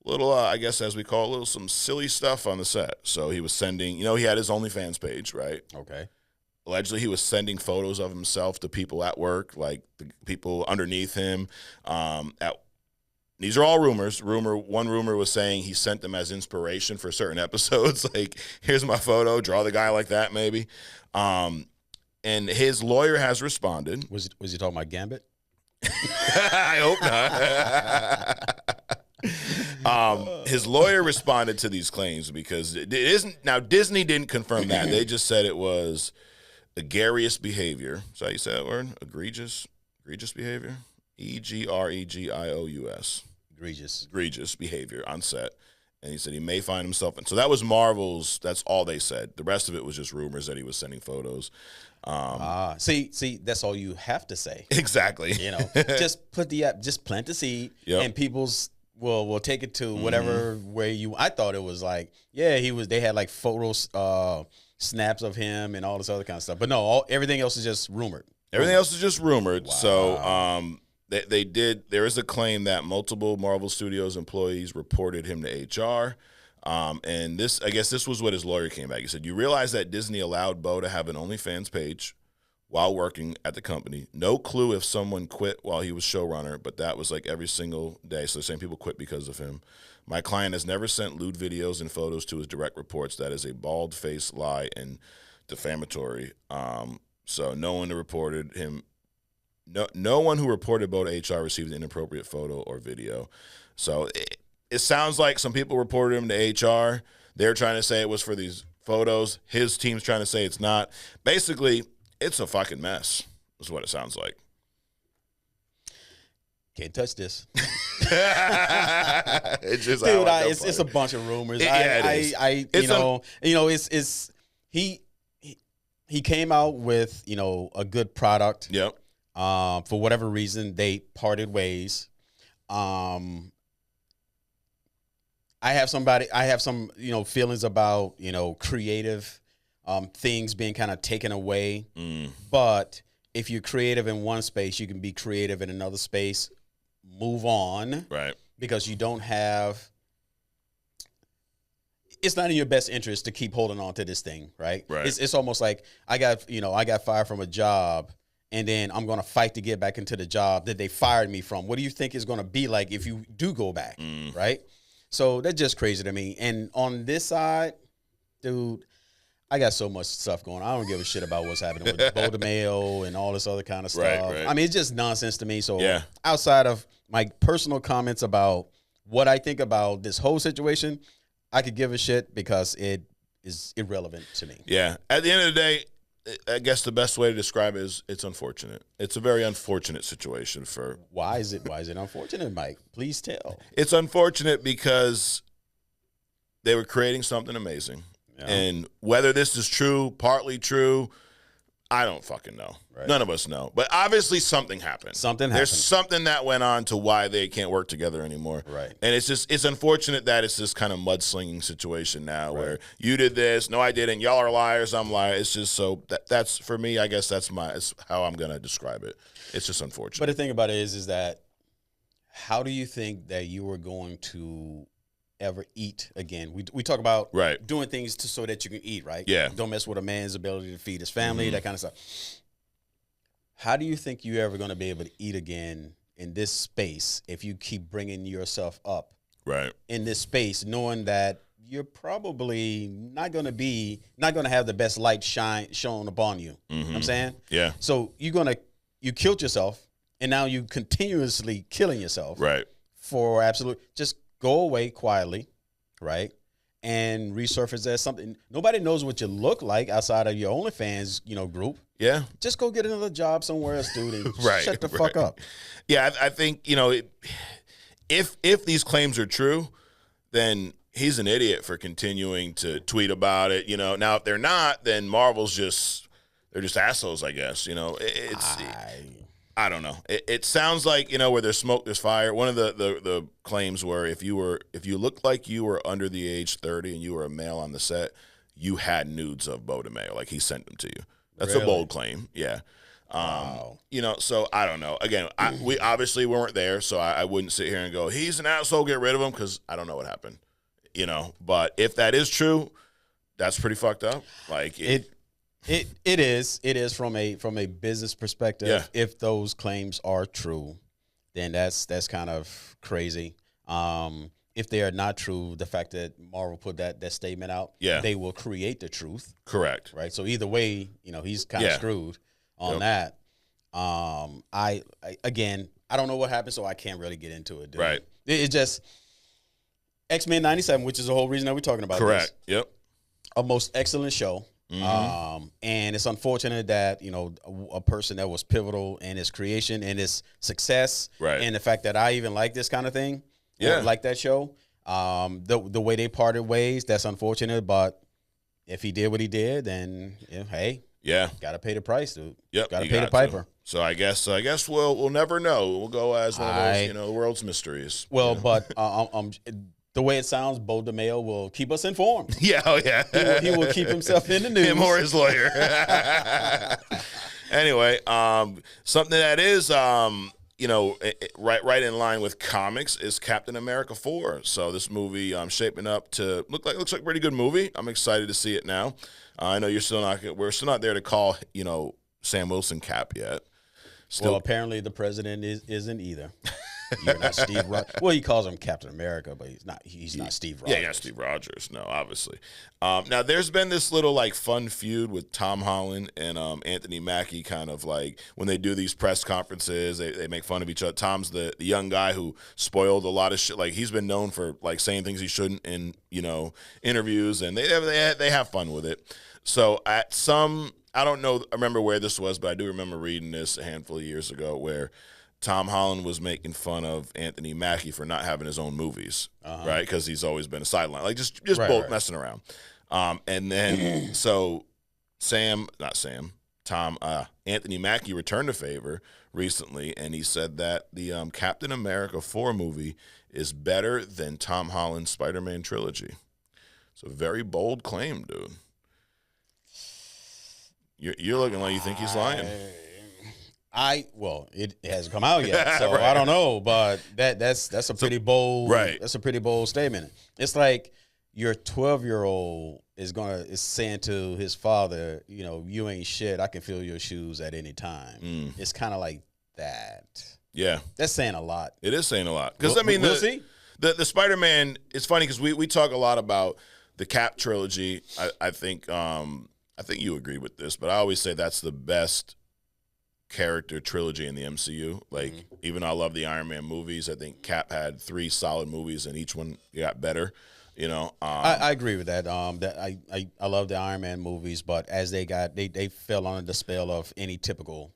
little, I guess as we call it, some silly stuff on the set. So he was sending, he had his OnlyFans page, right? Okay. Allegedly, he was sending photos of himself to people at work, like the people underneath him. These are all rumors. One rumor was saying he sent them as inspiration for certain episodes. Like, here's my photo, draw the guy like that, maybe. And his lawyer has responded. Was he talking about Gambit? I hope not. His lawyer responded to these claims because it isn't. Now, Disney didn't confirm that. They just said it was egregious behavior. Is that how you say that word? Egregious behavior? EGREGIOUS. Egregious behavior on set. And he said he may find himself. And so that was Marvel's, that's all they said. The rest of it was just rumors that he was sending photos. See, that's all you have to say. Exactly. Just plant the seed, and people's will take it to whatever way you. I thought it was like, they had like photos, snaps of him and all this other kind of stuff. But no, everything else is just rumored. Everything else is just rumored. Wow. So there is a claim that multiple Marvel Studios employees reported him to HR. And I guess this was what his lawyer came back. He said, you realize that Disney allowed Beau to have an OnlyFans page while working at the company. No clue if someone quit while he was showrunner, but that was like every single day. So the same people quit because of him. My client has never sent lewd videos and photos to his direct reports. That is a bald-faced lie and defamatory. So no one who reported him, no one who reported Beau to HR received an inappropriate photo or video. So it sounds like some people reported him to HR. They're trying to say it was for these photos. His team's trying to say it's not. Basically, it's a fucking mess, is what it sounds like. Can't touch this. It's just, dude, it's a bunch of rumors. He came out with, a good product. Yep. For whatever reason, they parted ways. I have some, feelings about, creative things being kind of taken away. But if you're creative in one space, you can be creative in another space. Move on. Right. Because you don't have, it's not in your best interest to keep holding on to this thing, right? Right. It's almost like I got fired from a job, and then I'm going to fight to get back into the job that they fired me from. What do you think is going to be like if you do go back, right? So that's just crazy to me. And on this side, dude, I got so much stuff going on. I don't give a shit about what's happening with Beau Demayo and all this other kind of stuff. Right. I mean, it's just nonsense to me. So outside of my personal comments about what I think about this whole situation, I could give a shit because it is irrelevant to me. Yeah. At the end of the day, I guess the best way to describe it is it's unfortunate. It's a very unfortunate situation for. Why is it unfortunate, Mike? Please tell. It's unfortunate because they were creating something amazing. Yeah. And whether this is true, partly true, I don't fucking know. Right. None of us know. But obviously something happened. There's something that went on to why they can't work together anymore. Right. And it's unfortunate that it's this kind of mudslinging situation now where you did this, no, I didn't, y'all are liars, I'm lying. It's just so that's for me, I guess that's how I'm going to describe it. It's just unfortunate. But the thing about it is that how do you think that you were going to ever eat again? We talk about doing things so that you can eat, right? Yeah. Don't mess with a man's ability to feed his family, that kind of stuff. How do you think you're ever going to be able to eat again in this space if you keep bringing yourself up in this space, knowing that you're probably not going to have the best light shown upon you? You know what I'm saying? Yeah. So you killed yourself, and now you continuously killing yourself. Right. For just go away quietly, right? And resurface as something. Nobody knows what you look like outside of your OnlyFans, group. Yeah. Just go get another job somewhere else, dude, and shut the fuck up. Yeah, I think, if these claims are true, then he's an idiot for continuing to tweet about it. Now if they're not, then Marvel's they're just assholes, I guess. I don't know. It sounds like, where there's smoke, there's fire. One of the claims were if you looked like you were under the age 30 and you were a male on the set, you had nudes of Beau Demayo, like he sent them to you. That's a bold claim. Yeah. Wow. So I don't know. Again, we obviously weren't there, so I wouldn't sit here and go, he's an asshole, get rid of him, because I don't know what happened. But if that is true, that's pretty fucked up. Like It is from a business perspective. Yeah. If those claims are true, then that's kind of crazy. If they are not true, the fact that Marvel put that statement out, they will create the truth. Correct. Right. So either way, he's kind of screwed on that. I don't know what happened, so I can't really get into it. Dude. Right. It just X-Men 97, which is the whole reason that we're talking about. Correct. This. Yep. A most excellent show. And it's unfortunate that a person that was pivotal in his creation and his success, and the fact that I even like this kind of thing, like that show, the way they parted ways, that's unfortunate. But if he did what he did, then hey, gotta pay the price, dude. Yep, gotta pay the piper. So I guess we'll never know. We'll go as one of those world's mysteries. Well, but the way it sounds, Beau Demayo will keep us informed. Yeah, oh yeah. He will keep himself in the news. Him or his lawyer. Anyway, something that is, right in line with comics is Captain America 4. So this movie shaping up to looks like a pretty good movie. I'm excited to see it now. I know we're still not there to call Sam Wilson Cap yet. Well, apparently the president isn't either. You're not Steve Rogers. Well, he calls him Captain America, but he's not Steve Rogers. Yeah, Steve Rogers. No, obviously. Now, there's been this little fun feud with Tom Holland and Anthony Mackie, kind of like when they do these press conferences, they make fun of each other. Tom's the young guy who spoiled a lot of shit. Like he's been known for saying things he shouldn't in interviews, and they have fun with it. So I don't remember where this was, but I do remember reading this a handful of years ago where Tom Holland was making fun of Anthony Mackie for not having his own movies, right? Because he's always been a sideline, just both messing around. And then Anthony Mackie returned the favor recently, and he said that the Captain America 4 movie is better than Tom Holland's Spiderman trilogy. It's a very bold claim, dude. You're looking like you think he's lying. It hasn't come out yet, so I don't know. But that's a pretty bold. Right. That's a pretty bold statement. It's like your 12-year-old is saying to his father, you ain't shit. I can fill your shoes at any time. It's kind of like that. Yeah, that's saying a lot. It is saying a lot because we'll see. The Spider-Man. It's funny because we talk a lot about the Cap trilogy. I think you agree with this, but I always say that's the best character trilogy in the MCU. Even though I love the Iron Man movies, I think Cap had 3 solid movies, and each one got better. I agree with that. That I love the Iron Man movies, but as they fell under the spell of any typical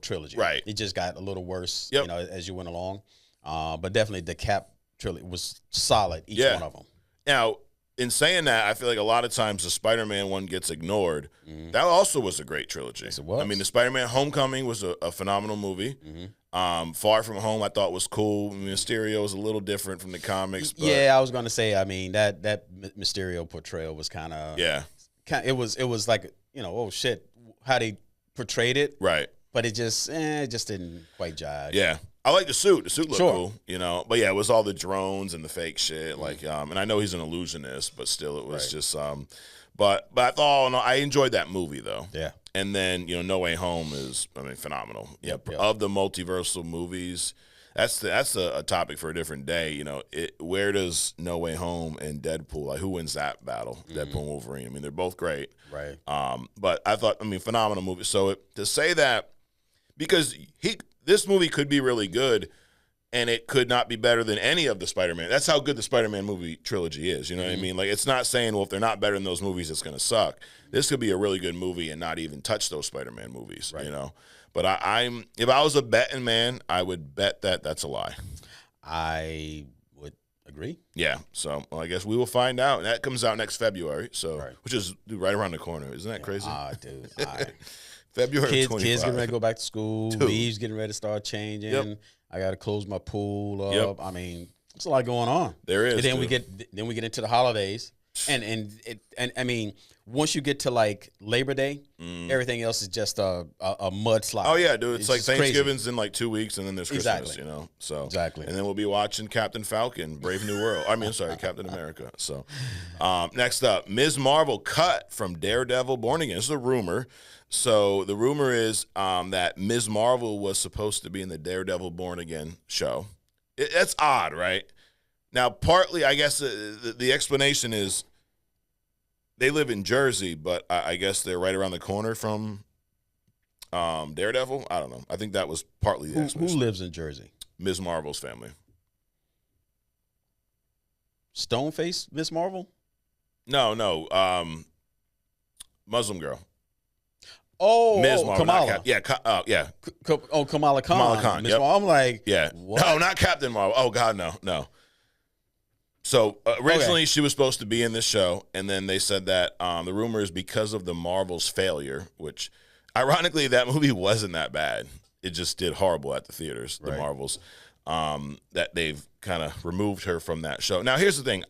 trilogy. Right. It just got a little worse. As you went along. But definitely the Cap trilogy was solid. Each one of them. Now, in saying that, I feel like a lot of times the Spider-Man one gets ignored. That also was a great trilogy. Yes, it was. I mean, the Spider-Man Homecoming was a phenomenal movie. Far From Home, I thought was cool. Mysterio was a little different from the comics. But yeah, I was going to say, I mean, that Mysterio portrayal was kind of, it was like, oh shit, how they portrayed it. Right. But it just didn't quite jive. Yeah. I like the suit. The suit looked cool, But yeah, it was all the drones and the fake shit. Like, and I know he's an illusionist, but still, it was just. But I thought, I enjoyed that movie though. Yeah. And then No Way Home is, phenomenal. Yep. Of the multiversal movies, that's a topic for a different day. Where does No Way Home and Deadpool, like who wins that battle? Deadpool and Wolverine. I mean, they're both great. Right. But I thought, phenomenal movie. So to say that, because this movie could be really good, and it could not be better than any of the Spider-Man. That's how good the Spider-Man movie trilogy is. You know what I mean? Like, it's not saying, well, if they're not better than those movies, it's going to suck. This could be a really good movie and not even touch those Spider-Man movies, But if I was a betting man, I would bet that that's a lie. I would agree. Yeah. So I guess we will find out. And that comes out next February, which is right around the corner. Isn't that crazy? Dude. February 25. Kids getting ready to go back to school. Leaves getting ready to start changing. Yep. I got to close my pool up. Yep. I mean, there's a lot going on. There is. And then we get into the holidays, and I mean, once you get to like Labor Day, everything else is just a mudslide. Oh yeah, dude. It's like Thanksgiving's in like 2 weeks, and then there's Christmas. Exactly. So exactly. And then we'll be watching Captain Falcon, Brave New World. Captain America. So next up, Ms. Marvel cut from Daredevil Born Again. This is a rumor. So the rumor is that Ms. Marvel was supposed to be in the Daredevil Born Again show. That's odd, right? Now, partly, I guess the explanation is they live in Jersey, but I guess they're right around the corner from Daredevil. I don't know. I think that was partly the explanation. Who lives in Jersey? Ms. Marvel's family. Stoneface Ms. Marvel? No. Muslim girl. Oh, Ms. Marvel, Kamala. Kamala Khan. Kamala Khan. Ms. Marvel. I'm like, what? No, not Captain Marvel. Oh God, no. So originally she was supposed to be in this show, and then they said that the rumor is because of the Marvel's failure, which ironically that movie wasn't that bad. It just did horrible at the theaters, the Marvels, that they've kind of removed her from that show. Now here's the thing.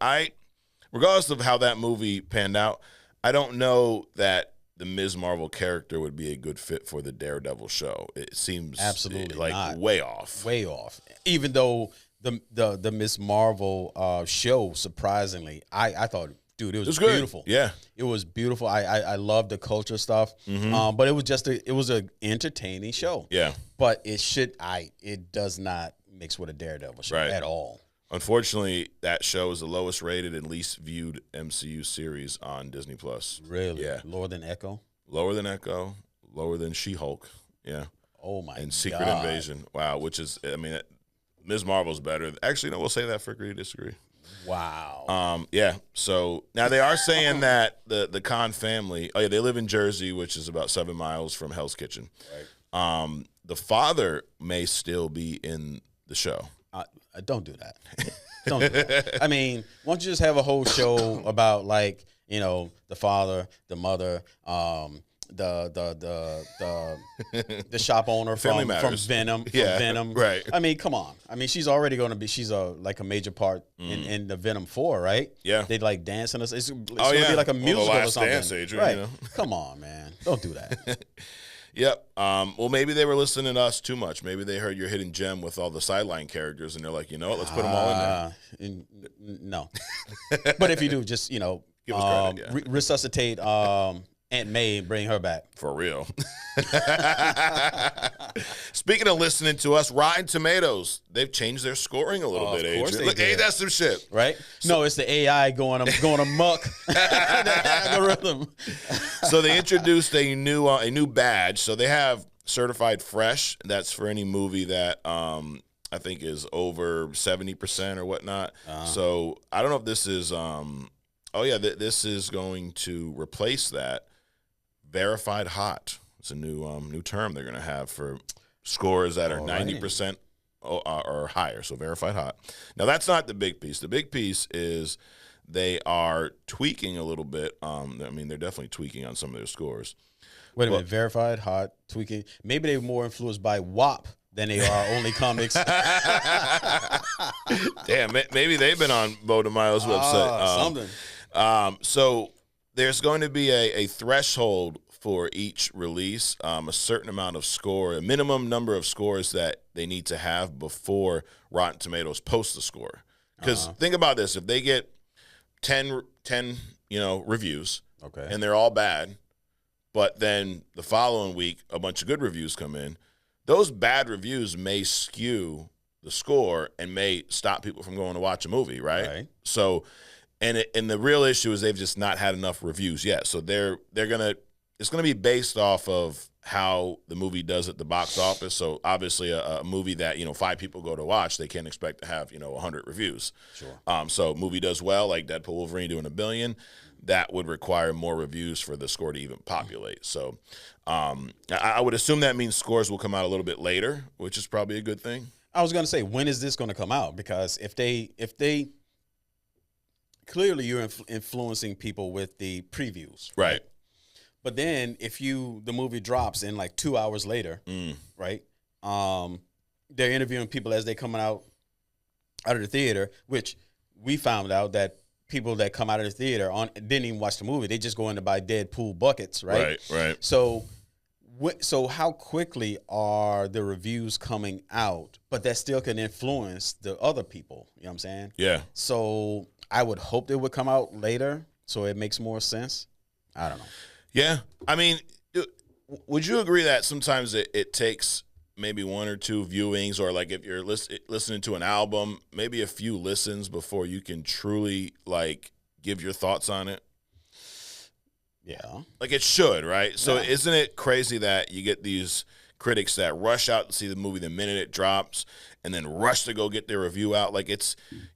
Regardless of how that movie panned out, I don't know that the Ms. Marvel character would be a good fit for the Daredevil show. It seems absolutely like not. Way off. Even though the Ms. Marvel show, surprisingly, I thought, dude, it was beautiful. Good. Yeah, it was beautiful. I love the culture stuff. But it was just it was an entertaining show. Yeah, but it does not mix with a Daredevil show at all. Unfortunately, that show is the lowest rated and least viewed MCU series on Disney Plus. Really? Yeah. Lower than Echo? Lower than Echo. Lower than She-Hulk. Yeah. Oh, my God. And Secret Invasion. Wow. Which is, Ms. Marvel's better. Actually, no, we'll say that for agree to disagree. Wow. Yeah. So now they are saying that the Khan family, they live in Jersey, which is about 7 miles from Hell's Kitchen. Right. The father may still be in the show. Don't do that. Don't do that. I mean, why don't you just have a whole show about the father, the mother, the shop owner from Venom. Right. I mean, come on. I mean, she's already going to be. She's a major part in the Venom 4, right? Yeah. They dance in this. It's going to be like a musical or something. Dance, Adrian, right. Come on, man. Don't do that. Yep. Well, maybe they were listening to us too much. Maybe they heard your hidden gem with all the sideline characters, and they're like, you know what? Let's put them all in there. No. But if you do, just give us credit, resuscitate Aunt May and bring her back. For real. Speaking of listening to us, Rotten Tomatoes, they've changed their scoring a little bit, Adrian. Look, hey, that's some shit. Right? No, it's the AI going amok. The algorithm. So they introduced a new badge. So they have certified fresh. That's for any movie that I think is over 70% or whatnot. So I don't know if this is this is going to replace that. Verified hot. It's a new term they're going to have for scores that are 90% or higher. So verified hot. Now that's not the big piece. The big piece is they are tweaking a little bit. I mean, they're definitely tweaking on some of their scores. Wait a minute, verified, hot, tweaking. Maybe they're more influenced by WAP than they are only comics. Damn, maybe they've been on Beau Demayo's website. Something. So there's going to be a threshold for each release, a certain amount of score, a minimum number of scores that they need to have before Rotten Tomatoes posts the score. Because think about this: if they get 10 reviews, okay, and they're all bad, but then the following week a bunch of good reviews come in, those bad reviews may skew the score and may stop people from going to watch a movie, right? So, and the real issue is they've just not had enough reviews yet. So it's gonna be based off of how the movie does at the box office. So obviously a movie that 5 people go to watch, they can't expect to have 100 reviews. Sure. So movie does well, like Deadpool Wolverine doing $1 billion, that would require more reviews for the score to even populate. So I would assume that means scores will come out a little bit later, which is probably a good thing. I was going to say, when is this going to come out? Because if they clearly you're influencing people with the previews, right? But then if the movie drops in like 2 hours later, right? They're interviewing people as they coming out of the theater, which we found out that people that come out of the theater didn't even watch the movie. They just go in to buy Deadpool buckets, right? Right. So how quickly are the reviews coming out? But that still can influence the other people. You know what I'm saying? Yeah. So I would hope they would come out later so it makes more sense. I don't know. Yeah. I mean, would you agree that sometimes it takes maybe 1 or 2 viewings, or like if you're listening to an album, maybe a few listens before you can truly like give your thoughts on it? Yeah. Like it should, right? So Yeah. Isn't it crazy that you get these critics that rush out to see the movie the minute it drops and then rush to go get their review out? Like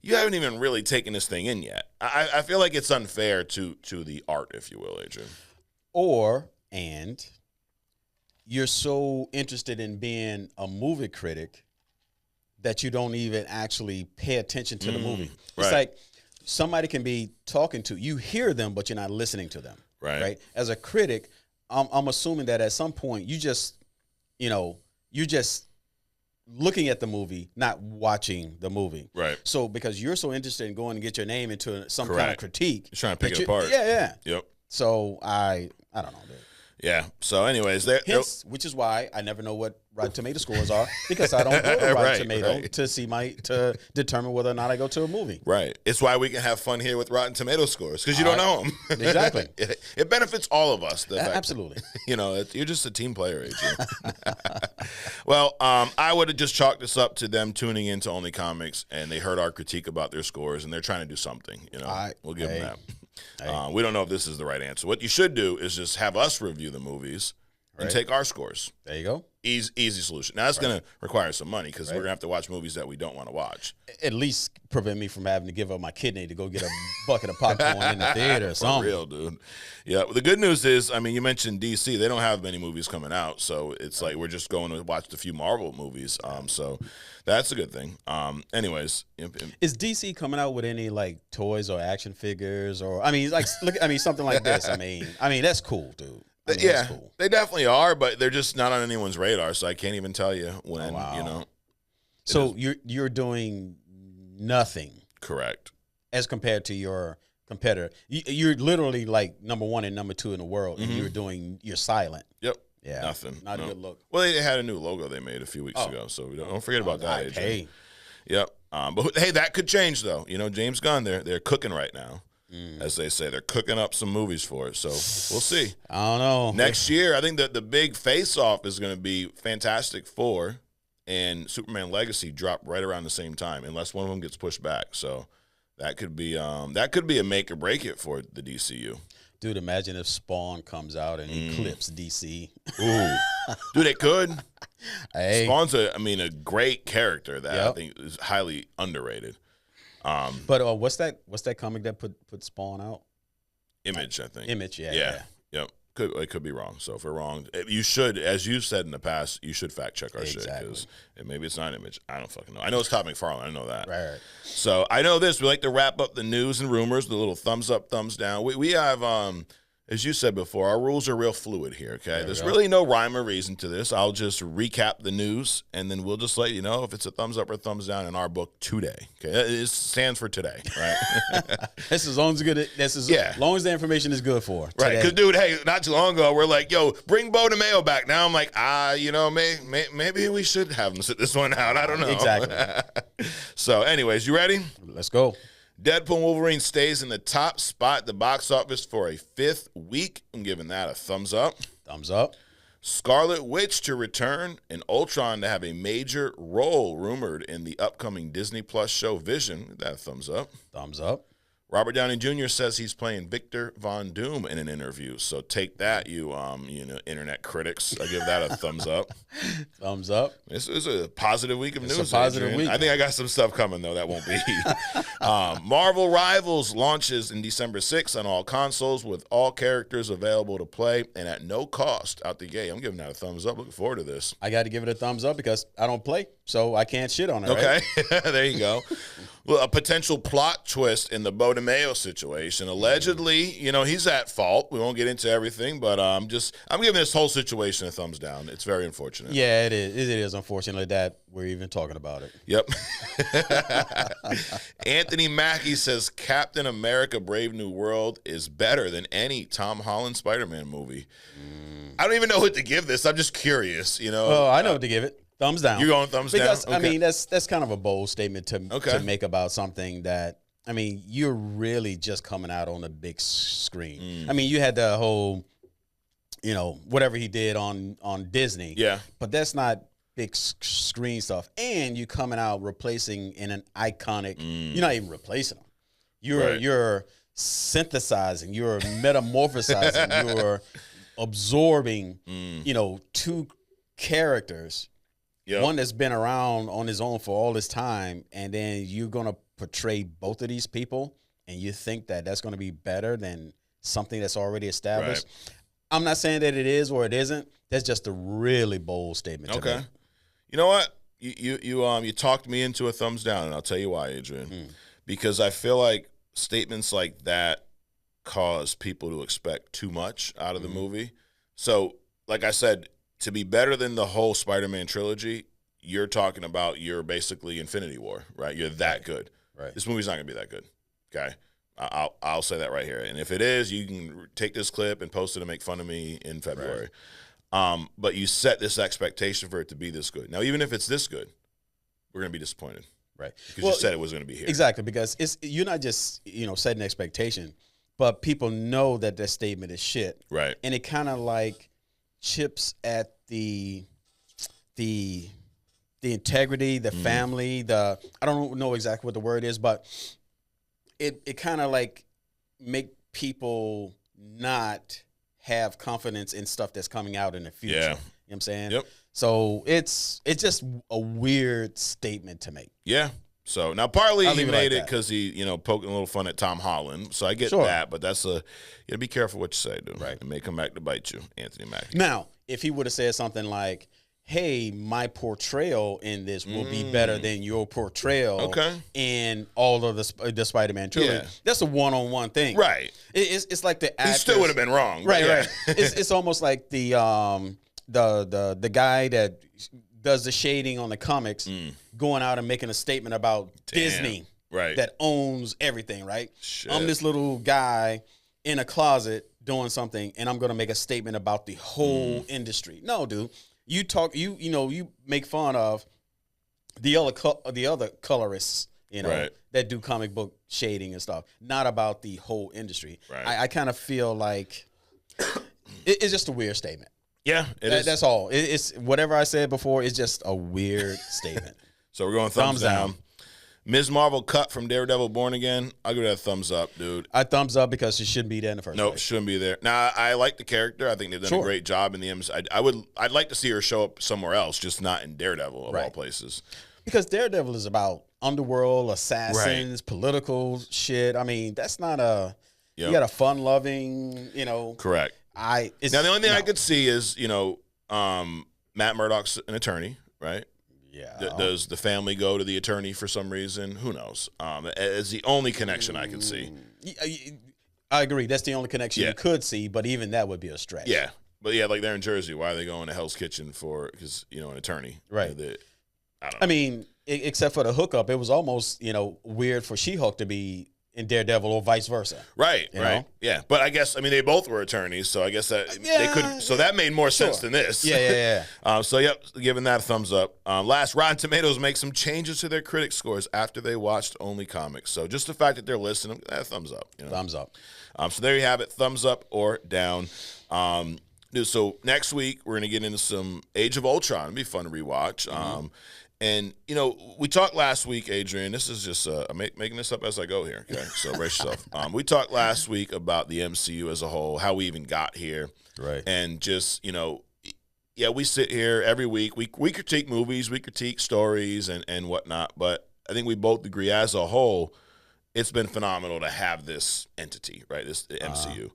you haven't even really taken this thing in yet. I feel like it's unfair to the art, if you will, Adrian. And you're so interested in being a movie critic that you don't even actually pay attention to the movie. It's right. like somebody can be talking to you, hear them, but you're not listening to them. Right. As a critic, I'm assuming that at some point you're just looking at the movie, not watching the movie. Right. So because you're so interested in going to get your name into some Correct. kind of critique, you're trying to pick it apart. Yeah. Yep. So I don't know, dude. Yeah. So, anyways, which is why I never know what Rotten Tomato scores are, because I don't go to Rotten Tomato to determine whether or not I go to a movie. Right. It's why we can have fun here with Rotten Tomato scores, because you don't know them. Exactly. It benefits all of us. Absolutely. You're just a team player, Adrian. Well, I would have just chalked this up to them tuning into Only Comics, and they heard our critique about their scores, and they're trying to do something. We'll give them that. We don't know if this is the right answer. What you should do is just have us review the movies and take our scores. There you go. Easy solution. Now, it's going to require some money because we're going to have to watch movies that we don't want to watch. At least prevent me from having to give up my kidney to go get a bucket of popcorn in the theater or something. For real, dude. Yeah. Well, the good news is, I mean, you mentioned DC. They don't have many movies coming out, so it's like we're just going to watch a few Marvel movies. So that's a good thing. Anyways. Is DC coming out with any, like, toys or action figures? Or, something like this. I mean, that's cool, dude. Yeah, cool. They definitely are, but they're just not on anyone's radar, so I can't even tell you when, So you're doing nothing. Correct. As compared to your competitor. You're literally like number 1 and number 2 in the world, and you're silent. Yep. Yeah. Nothing. Not a good look. Well, they had a new logo they made a few weeks ago, so we don't forget about that, Adrian. Hey. Yep. But hey, that could change though. James Gunn, they're cooking right now. As they say, they're cooking up some movies for it. So we'll see. I don't know. Next year, I think that the big face-off is going to be Fantastic Four and Superman Legacy drop right around the same time, unless one of them gets pushed back. So that could be a make or break it for the DCU. Dude, imagine if Spawn comes out and eclipses DC. Ooh, dude, it could. Hey. Spawn's a great character that I think is highly underrated. But what's that comic that put Spawn out? Image, I think. Image, yeah. Yep. It could be wrong. So if we're wrong, you should, as you said in the past, you should fact check our shit because maybe it's not an image. I don't fucking know. I know it's Todd McFarlane. I know that. Right. So I know this. We like to wrap up the news and rumors with a little thumbs up, thumbs down. We have as you said before, our rules are real fluid here, okay? There's really no rhyme or reason to this. I'll just recap the news, and then we'll just let you know if it's a thumbs up or thumbs down in our book today, okay? It stands for today, right? That's as long as long as the information is good for today. Right, because, dude, hey, not too long ago, we're like, yo, bring Beau Demayo back. Now I'm like, maybe we should have him sit this one out. I don't know. Exactly. So, anyways, you ready? Let's go. Deadpool and Wolverine stays in the top spot at the box office for a 5th week. I'm giving that a thumbs up. Thumbs up. Scarlet Witch to return and Ultron to have a major role rumored in the upcoming Disney Plus show Vision. That a thumbs up. Thumbs up. Robert Downey Jr. says he's playing Victor Von Doom in an interview. So take that, you internet critics. I give that a thumbs up. Thumbs up. This is a positive week of news. It's a positive Adrian. week. I think I got some stuff coming, though, that won't be. Marvel Rivals launches in December 6th on all consoles with all characters available to play and at no cost out the gate. I'm giving that a thumbs up. Looking forward to this. I got to give it a thumbs up because I don't play, so I can't shit on it. Okay, right? there you go. Well, a potential plot twist in the Beau Demayo situation. Allegedly, he's at fault. We won't get into everything, but I'm giving this whole situation a thumbs down. It's very unfortunate. Yeah, it is. It is unfortunate that we're even talking about it. Yep. Anthony Mackie says Captain America: Brave New World is better than any Tom Holland Spider-Man movie. I don't even know what to give this. I'm just curious. Oh, I know what to give it. Thumbs down. You're going thumbs down? Because, Okay. I mean, that's kind of a bold statement to make about something that, I mean, you're really just coming out on the big screen. I mean, you had the whole, whatever he did on Disney. Yeah. But that's not big screen stuff. And you coming out replacing in an iconic, you're not even replacing them. You're synthesizing, you're metamorphosizing, you're absorbing, 2 characters. Yep. One that's been around on his own for all this time, and then you're going to portray both of these people, and you think that that's going to be better than something that's already established. Right. I'm not saying that it is or it isn't. That's just a really bold statement to make. You know what? You talked me into a thumbs down, and I'll tell you why, Adrian. Because I feel like statements like that cause people to expect too much out of the movie. So, like I said, to be better than the whole Spider-Man trilogy, you're talking about you're basically Infinity War, right? You're that good. Right. This movie's not going to be that good, okay? I'll say that right here. And if it is, you can take this clip and post it and make fun of me in February. Right. But you set this expectation for it to be this good. Now, even if it's this good, we're going to be disappointed. Right. Because you said it was going to be here. Exactly, because you're not just, setting expectation, but people know that that statement is shit. Right. And it kind of like chips at the integrity, the family, I don't know exactly what the word is, but it kind of like make people not have confidence in stuff that's coming out in the future. Yeah. You know what I'm saying? Yep. So it's just a weird statement to make. Yeah. So now partly he made it because he, poking a little fun at Tom Holland. So I get that, but you gotta be careful what you say, dude. Right. It may come back to bite you, Anthony Mackie. Now, if he would have said something like, hey, my portrayal in this will be better than your portrayal in all of the Spider-Man trilogy. Yeah. That's a one-on-one thing. Right. It's like the actors. He still would have been wrong. Right. It's almost like the guy that does the shading on the comics going out and making a statement about Disney that owns everything, right? Shit. I'm this little guy in a closet doing something, and I'm going to make a statement about the whole industry. No, dude. You talk, you make fun of the other colorists, that do comic book shading and stuff, not about the whole industry. Right. I kind of feel like it's just a weird statement. Yeah, that's all. It's whatever I said before. It's just a weird statement. So we're going thumbs down. Ms. Marvel cut from Daredevil Born Again. I'll give that a thumbs up, dude. I thumbs up because she shouldn't be there in the first place. Nope, shouldn't be there. Now, I like the character. I think they've done a great job in the MCU. I'd like to see her show up somewhere else, just not in Daredevil of all places. Because Daredevil is about underworld, assassins, political shit. I mean, that's not you got a fun-loving, Correct. Now the only thing I could see is Matt Murdock's an attorney, right? Yeah. Does the family go to the attorney for some reason? Who knows? It's the only connection I can see. I agree. That's the only connection you could see, but even that would be a stretch. Yeah. But yeah, like they're in Jersey. Why are they going to Hell's Kitchen for, because, an attorney? Right. I don't know. I mean, except for the hookup, it was almost, weird for She-Hulk to be in Daredevil or vice versa. Right, you right. know? Yeah. But I guess, they both were attorneys, so I guess that they could, so that made more sense than this. Yeah. So, yep, giving that a thumbs up. Last, Rotten Tomatoes make some changes to their critic scores after they watched only comics. So just the fact that they're listening, thumbs up. Thumbs up. So there you have it, thumbs up or down. So next week, we're going to get into some Age of Ultron. It'll be fun to rewatch. And, we talked last week, Adrian, this is just making this up as I go here, okay? So brace yourself. We talked last week about the MCU as a whole, how we even got here. Right. And just, we sit here every week. We critique movies, we critique stories and whatnot, but I think we both agree as a whole, it's been phenomenal to have this entity, right, the MCU.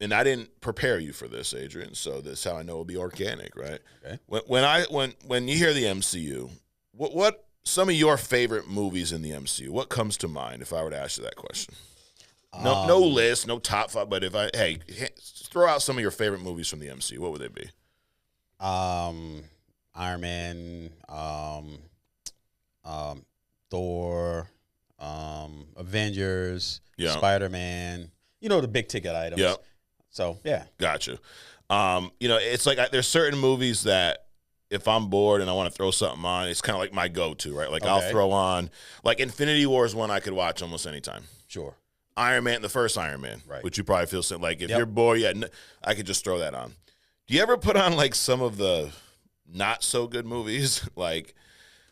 And I didn't prepare you for this, Adrian, so this is how I know it'll be organic, right? Okay. When you hear the MCU, what some of your favorite movies in the MCU? What comes to mind if I were to ask you that question? No list, no top 5, but if throw out some of your favorite movies from the MCU, what would they be? Iron Man, Thor, Avengers, Spiderman. The big ticket items. Yep. So, yeah. Gotcha. It's like there's certain movies that if I'm bored and I want to throw something on, it's kind of like my go-to, right? Like I'll throw on, like Infinity War is one I could watch almost anytime. Sure. Iron Man, the first Iron Man, right? Which you probably feel like if you're bored, I could just throw that on. Do you ever put on like some of the not so good movies, like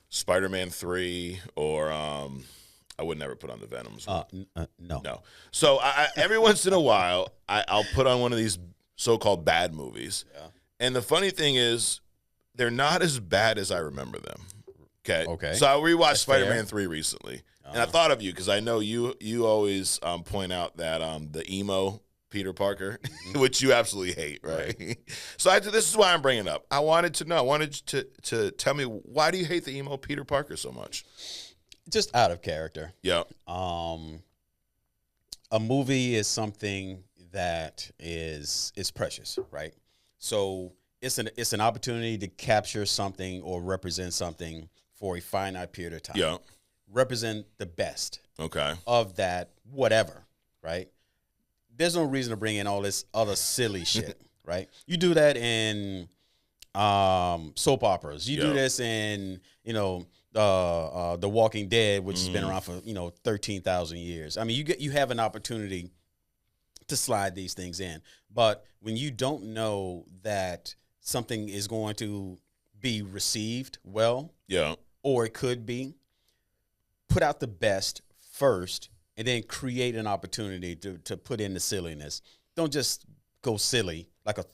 Spider-Man 3 or I would never put on the Venoms. No. So every once in a while, I'll put on one of these so-called bad movies. Yeah. And the funny thing is, they're not as bad as I remember them. Okay. So I rewatched Spider-Man 3 recently. And I thought of you because I know you always point out that the emo Peter Parker, which you absolutely hate, right? So this is why I'm bringing it up. I wanted to know. I wanted to tell me, why do you hate the emo Peter Parker so much? Just out of character. Yeah. A movie is something that is precious, right? So it's an opportunity to capture something or represent something for a finite period of time. Yeah. Represent the best. Okay. Of that whatever, right? There's no reason to bring in all this other silly shit, right? You do that in soap operas. You do this in, The Walking Dead, which has been around for 13,000 years. I mean, you have an opportunity to slide these things in, but when you don't know that something is going to be received well, or it could be, put out the best first, and then create an opportunity to put in the silliness. Don't just go silly like a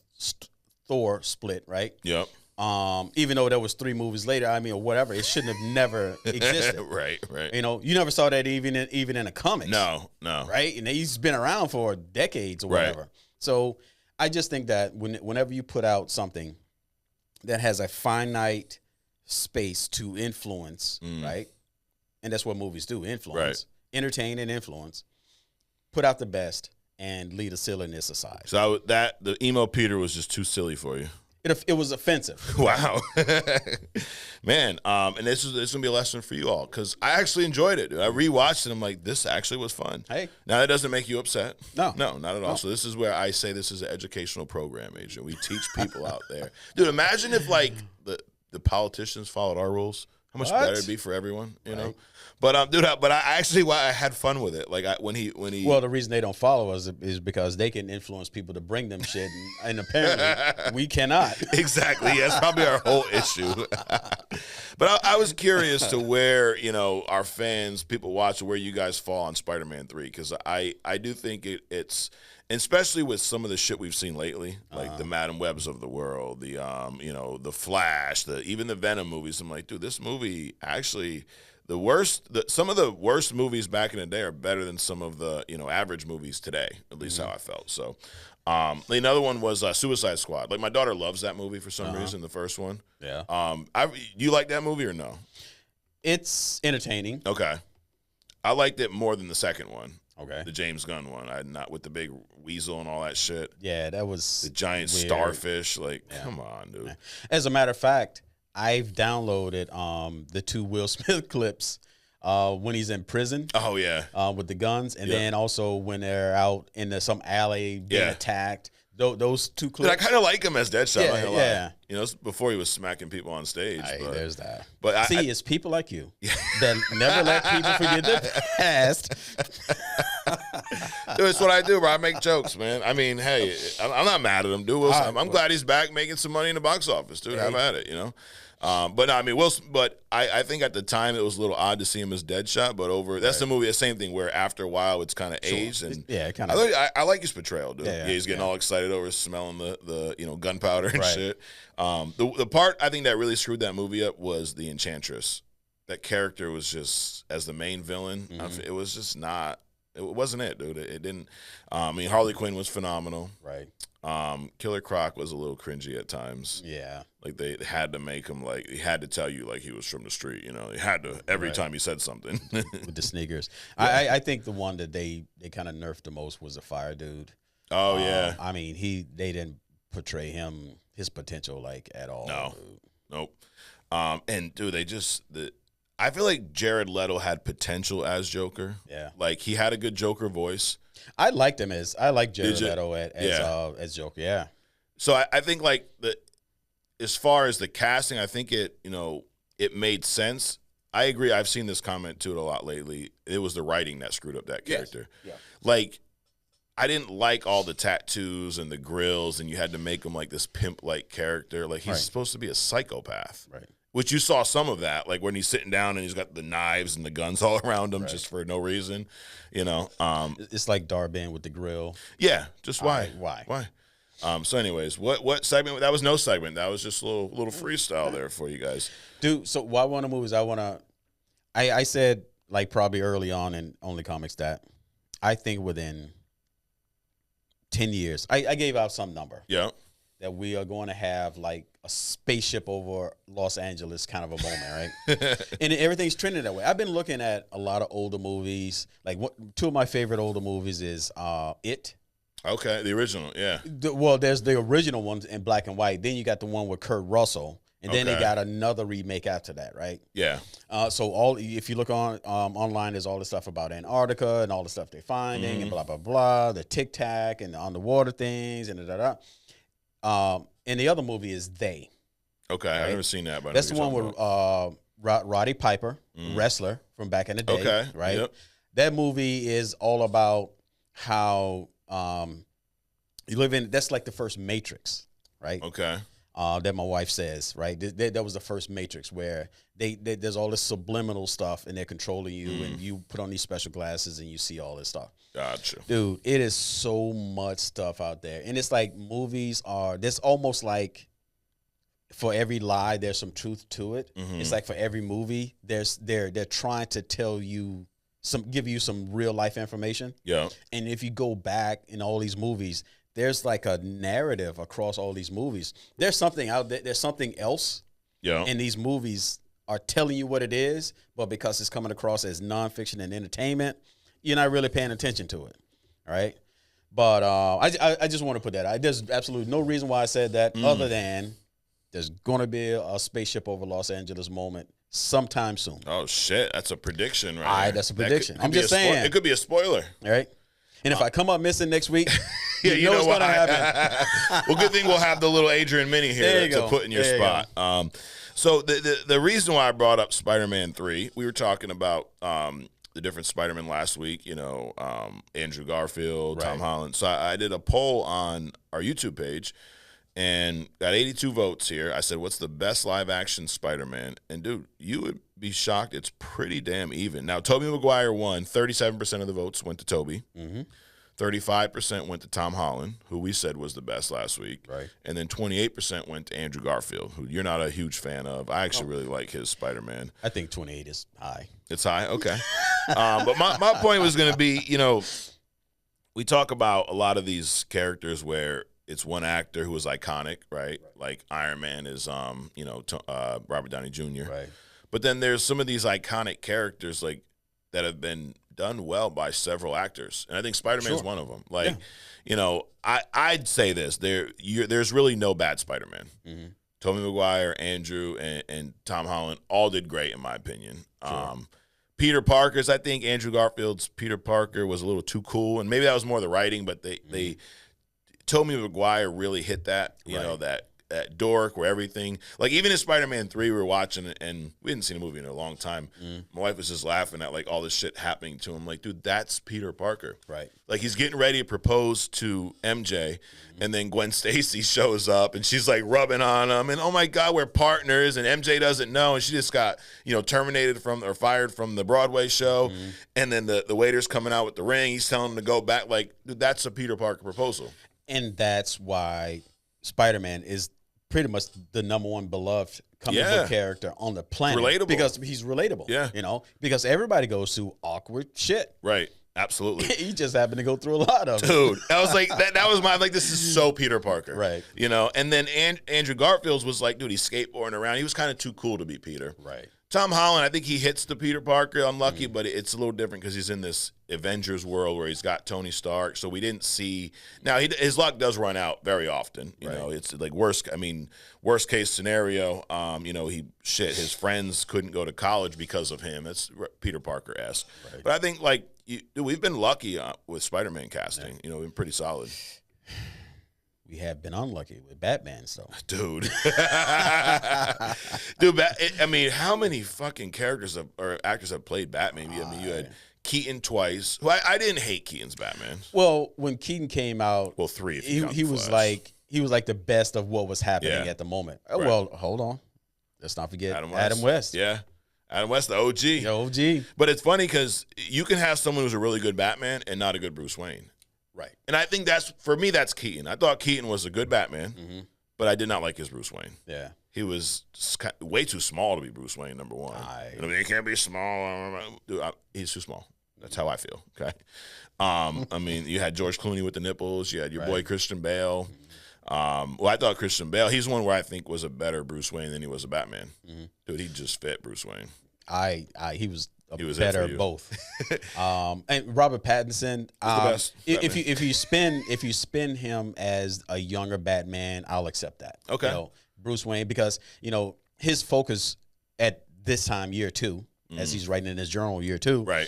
Thor split, right? Yep. Even though there was 3 movies later, or whatever, it shouldn't have never existed. Right. You never saw that even in a comics. No. Right? And he's been around for decades or whatever. Right. So I just think that whenever you put out something that has a finite space to influence, right? And that's what movies do, influence. Right. Entertain and influence. Put out the best and leave the silliness aside. So the emo Peter was just too silly for you. It was offensive. Wow. Man, and this is going to be a lesson for you all, because I actually enjoyed it. I rewatched it. I'm like, this actually was fun. Hey. Now, that doesn't make you upset. No, not at all. No. So this is where I say this is an educational program, Adrian. We teach people out there. Dude, imagine if, like, the politicians followed our rules. How much better it'd be for everyone, you know? But dude, I had fun with it. Like when he. Well, the reason they don't follow us is because they can influence people to bring them shit, and apparently we cannot. Exactly. Yeah, that's probably our whole issue. But I was curious to where our fans, people watch, where you guys fall on Spider-Man 3, because I do think it's. Especially with some of the shit we've seen lately, like the Madam Webs of the world, the the Flash, even the Venom movies. I'm like, dude, this movie actually, some of the worst movies back in the day are better than some of the average movies today. At least how I felt. So, another one was Suicide Squad. Like my daughter loves that movie for some reason. The first one. Yeah. You like that movie or no? It's entertaining. Okay. I liked it more than the second one. Okay. The James Gunn one. Not with the big weasel and all that shit. Yeah, that was the giant weird. Starfish. Like, come on, dude. As a matter of fact, I've downloaded the 2 Will Smith clips when he's in prison. Oh yeah. With the guns, and then also when they're out in some alley being attacked. Those 2 clips. But I kind of like him as Deadshot. Yeah. It's before he was smacking people on stage. There's that. But it's people like you that never let people forget their past. Dude, it's what I do, bro. I make jokes, man. I mean, hey, I'm not mad at him, dude. I'm glad he's back making some money in the box office, dude. Have at it, But no, I mean, But I think at the time it was a little odd to see him as Deadshot. But that's the movie. The same thing where after a while it's kind of aged. And kind of. I like his portrayal, dude. Yeah, he's getting all excited over smelling the gunpowder and shit. The part I think that really screwed that movie up was the Enchantress. That character was just as the main villain. It was just not. It wasn't it, dude. It didn't. I mean, Harley Quinn was phenomenal. Right. Killer Croc was a little cringy at times. Yeah. Like they had to make him he had to tell you like he was from the street. He had to every time he said something. With the sneakers. Yeah. I think the one that they kind of nerfed the most was the fire dude. Oh yeah. I mean they didn't portray his potential at all. No. Dude. Nope. And dude, I feel like Jared Leto had potential as Joker. Yeah. Like he had a good Joker voice. I like Jared Leto as Joker. Yeah. So I think as far as the casting, I think it made sense. I agree. I've seen this comment to it a lot lately. It was the writing that screwed up that character. Yes. Yeah. Like I didn't like all the tattoos and the grills, and you had to make him like this pimp-like character. Like he's supposed to be a psychopath. Right. Which you saw some of that, like when he's sitting down and he's got the knives and the guns all around him just for no reason, It's like Darban with the grill. Yeah, just why? Why? So anyways, what segment? That was no segment. That was just a little freestyle there for you guys. Dude, so why one of the movies I said probably early on in Only Comics that I think within 10 years, I gave out some number. Yeah. That we are going to have a spaceship over Los Angeles kind of a moment, right? And everything's trending that way. I've been looking at a lot of older movies. Two of my favorite older movies is It. Okay, the original, yeah. There's the original ones in black and white. Then you got the one with Kurt Russell. And then they got another remake after that, right? Yeah. So if you look online, there's all the stuff about Antarctica and all the stuff they're finding and blah, blah, blah, the Tic Tac and the underwater things and da-da-da. And the other movie is They. Okay, right? I've never seen that. But that's the one with Roddy Piper, wrestler from back in the day. Okay, right. Yep. That movie is all about how you live in. That's like the first Matrix, right? Okay. That my wife says, right? That was the first Matrix where there's all this subliminal stuff and they're controlling you and you put on these special glasses and you see all this stuff. Gotcha. Dude, it is so much stuff out there. And it's like movies there's almost like for every lie, there's some truth to it. It's like for every movie, they're trying to tell you give you some real life information. Yeah. And if you go back in all these movies, there's like a narrative across all these movies. There's something out there. There's something else. Yeah. And these movies are telling you what it is, but because it's coming across as nonfiction and entertainment, you're not really paying attention to it. All right. But I just want to put that out. There's absolutely no reason why I said that other than there's going to be a spaceship over Los Angeles moment sometime soon. Oh, shit. That's a prediction, right? All right, that's a prediction. I'm just saying. It could be a spoiler. All right. And if I come up missing next week, yeah, you know what's going to happen. Well, good thing we'll have the little Adrian mini here to put in your spot. So the reason why I brought up Spider-Man 3, we were talking about the different Spider-Man last week, Andrew Garfield, Tom Holland. So I did a poll on our YouTube page and got 82 votes here. I said, what's the best live-action Spider-Man? And, dude, you would be shocked. It's pretty damn even. Now, Tobey Maguire won. 37% of the votes went to Tobey. 33% 35% went to Tom Holland, who we said was the best last week. Right. And then 28% went to Andrew Garfield, who you're not a huge fan of. I actually really like his Spider-Man. I think 28 is high. It's high? Okay. But my point was going to be, we talk about a lot of these characters where it's one actor who is iconic, right? Like Iron Man is, Robert Downey Jr. Right. But then there's some of these iconic characters like that have been done well by several actors, and I think Spider-Man is one of them. Like, I'd say this: there's really no bad Spider-Man. Mm-hmm. Tobey Maguire, Andrew, and Tom Holland all did great in my opinion. Sure. Peter Parker's, I think Andrew Garfield's Peter Parker was a little too cool, and maybe that was more the writing, but they Tobey Maguire really hit that, that dork where everything, like even in Spider-Man 3 we were watching it and we hadn't seen a movie in a long time. My wife was just laughing at like all this shit happening to him. Like, dude, that's Peter Parker. Right. Like he's getting ready to propose to MJ and then Gwen Stacy shows up and she's like rubbing on him and oh my God, we're partners and MJ doesn't know and she just got, terminated or fired from the Broadway show. And then the waiter's coming out with the ring. He's telling him to go back. Like, dude, that's a Peter Parker proposal. And that's why Spider-Man is pretty much the number one beloved comic book character on the planet. Relatable. Because he's relatable. Yeah. Because everybody goes through awkward shit. Right. Absolutely. He just happened to go through a lot of it. Dude, I was like, that was my, like, this is so Peter Parker. Right. And then Andrew Garfield's was like, dude, he's skateboarding around. He was kind of too cool to be Peter. Right. Tom Holland, I think he hits the Peter Parker unlucky, but it's a little different because he's in this Avengers world where he's got Tony Stark. So we didn't see. Now his luck does run out very often. You know, it's like worst case scenario. His friends couldn't go to college because of him. It's Peter Parker-esque. Right. But I think we've been lucky with Spider-Man casting. We've been pretty solid. We have been unlucky with Batman, so. Dude. How many fucking characters or actors have played Batman? You had Keaton twice. Who I didn't hate Keaton's Batman. Well, when Keaton came out, three. He was like the best of what was happening at the moment. Right. Well, hold on. Let's not forget Adam West. Yeah. Adam West, the OG. The OG. But it's funny because you can have someone who's a really good Batman and not a good Bruce Wayne. Right. And I think that's Keaton. I thought Keaton was a good Batman, but I did not like his Bruce Wayne. Yeah. He was way too small to be Bruce Wayne, number one. He can't be small. Dude, he's too small. That's how I feel, okay? You had George Clooney with the nipples. You had your boy Christian Bale. I thought Christian Bale, he's one where I think was a better Bruce Wayne than he was a Batman. Dude, he just fit Bruce Wayne. He was better both. And Robert Pattinson, if you spin him as a younger Batman, I'll accept that. Okay. Bruce Wayne, because his focus at this time, year two, as he's writing in his journal, year two, right?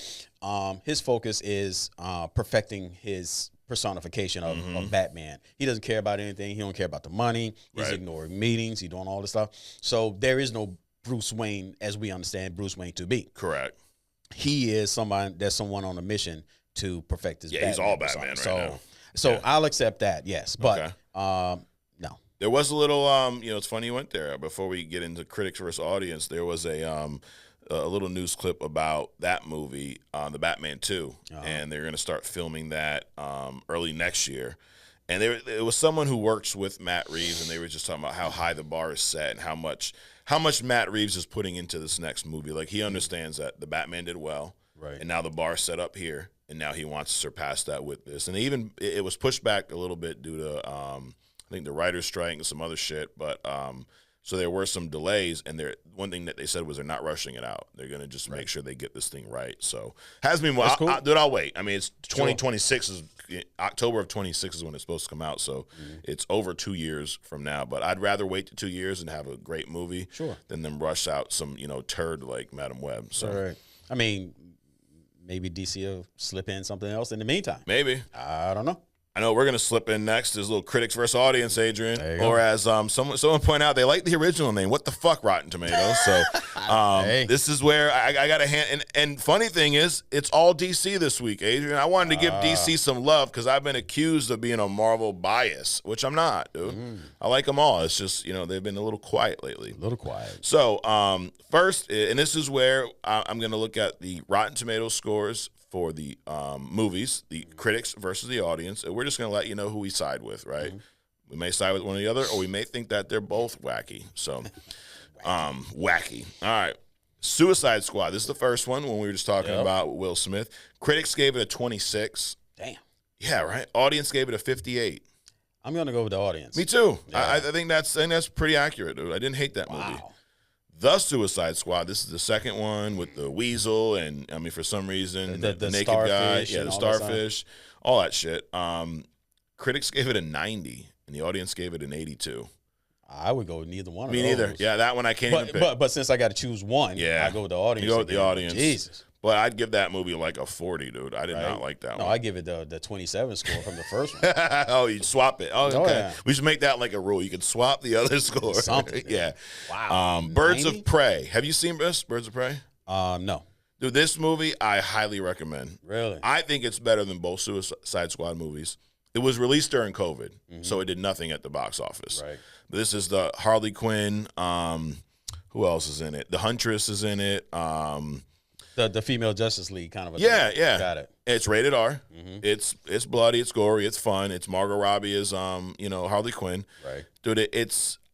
His focus is perfecting his personification of Batman. He doesn't care about anything. He don't care about the money. He's ignoring meetings. He's doing all this stuff. So there is no Bruce Wayne as we understand Bruce Wayne to be. Correct. He is someone on a mission to perfect his Batman. He's all Batman right now. So I'll accept that, yes. But no. There was a little, it's funny you went there. Before we get into critics versus audience, there was a little news clip about that movie, the Batman 2, and they're going to start filming that early next year. And it was someone who works with Matt Reeves, and they were just talking about how high the bar is set and how much Matt Reeves is putting into this next movie. Like, he understands that the Batman did well, right? And now the bar is set up here, and now he wants to surpass that with this. And it was pushed back a little bit due to I think the writer's strike and some other shit, but so there were some delays, and one thing that they said was they're not rushing it out. They're going to just make sure they get this thing right. So has me more. Cool. I'll wait. I mean, it's 2026 is October of 26 is when it's supposed to come out. So it's over 2 years from now. But I'd rather wait to 2 years and have a great movie than them rush out some turd like Madam Web. So right. I mean, maybe DC will slip in something else in the meantime. Maybe. I don't know. I know we're going to slip in next. There's a little critics versus audience, Adrian. Or as someone pointed out, they like the original name. What the fuck, Rotten Tomatoes? So this is where I got a hand. And funny thing is, it's all DC this week, Adrian. I wanted to give DC some love because I've been accused of being a Marvel bias, which I'm not, dude. I like them all. It's just, they've been a little quiet lately. A little quiet. So first, and this is where I'm going to look at the Rotten Tomatoes scores for the movies, the critics versus the audience, and we're just going to let you know who we side with, right? Mm-hmm. We may side with one or the other, or we may think that they're both wacky. So, wacky. All right. Suicide Squad. This is the first one when we were just talking about Will Smith. Critics gave it a 26. Damn. Yeah, right. Audience gave it a 58. I'm going to go with the audience. Me too. Yeah. I think that's pretty accurate, dude. I didn't hate that movie. The Suicide Squad. This is the second one with the weasel and, I mean, for some reason, the naked guy. Yeah, the starfish. All that shit. Critics gave it a 90, and the audience gave it an 82. I would go with neither one of those. Me neither. Yeah, that one I can't even pick. But since I got to choose one, I go with the audience. You go with the audience. Jesus. But I'd give that movie like a 40, dude. I did not like that one. No, I give it the 27 score from the first one. Oh, you'd swap it. Oh, okay. Yeah. We should make that like a rule. You could swap the other score. Something. Yeah. Wow. Birds of Prey. Have you seen this, Birds of Prey? No. Dude, this movie I highly recommend. Really? I think it's better than both Suicide Squad movies. It was released during COVID, so it did nothing at the box office. Right. But this is the Harley Quinn. Who else is in it? The Huntress is in it. The Female Justice League kind of a thing. Yeah. Got it. It's rated R. Mm-hmm. It's bloody, it's gory, it's fun. It's Margot Robbie as Harley Quinn. Right. Dude,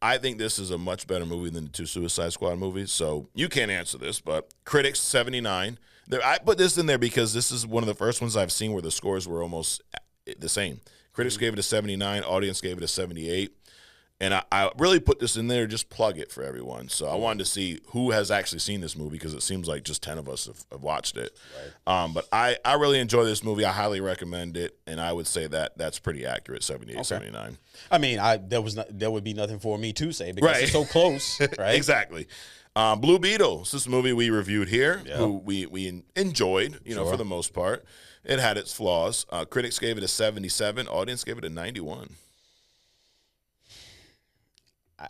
I think this is a much better movie than the two Suicide Squad movies. So you can't answer this, but critics 79. I put this in there because this is one of the first ones I've seen where the scores were almost the same. Critics gave it a 79, audience gave it a 78. And I really put this in there to just plug it for everyone. So I wanted to see who has actually seen this movie because it seems like just 10 of us have watched it. Right. But I really enjoy this movie. I highly recommend it, and I would say that's pretty accurate, 78, 79. I mean, there would be nothing for me to say because it's so close, right? Exactly. Blue Beetle. This is a movie we reviewed here, who we enjoyed, for the most part. It had its flaws. Critics gave it a 77. Audience gave it a 91.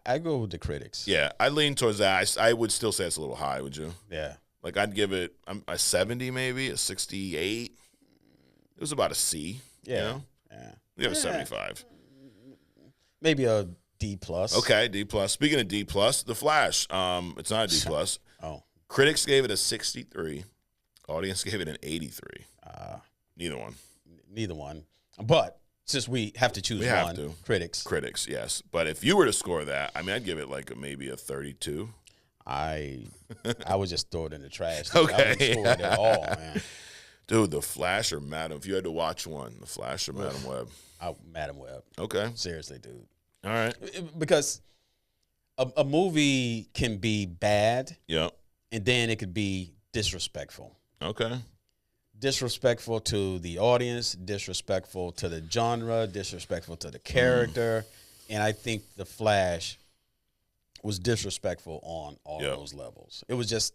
I go with the critics. Yeah, I lean towards that. I would still say it's a little high, would you? Yeah. Like, I'd give it a 70 maybe, a 68. It was about a C. Yeah. Yeah. You have a 75. Maybe a D+. Okay, D+. Speaking of D+, The Flash. It's not a D+. Oh. Critics gave it a 63. Audience gave it an 83. Neither one. But since we have to choose one, critics. Critics, yes. But if you were to score that, I mean, I'd give it like maybe a 32. I would just throw it in the trash. Okay. I wouldn't score it at all, man. Dude, The Flash or Madam? If you had to watch one, The Flash or Madam Web? Madam Web. Okay. Seriously, dude. All right. Because a movie can be bad. Yep. And then it could be disrespectful. Okay. Disrespectful to the audience, disrespectful to the genre, disrespectful to the character. And I think The Flash was disrespectful on all those levels. It was just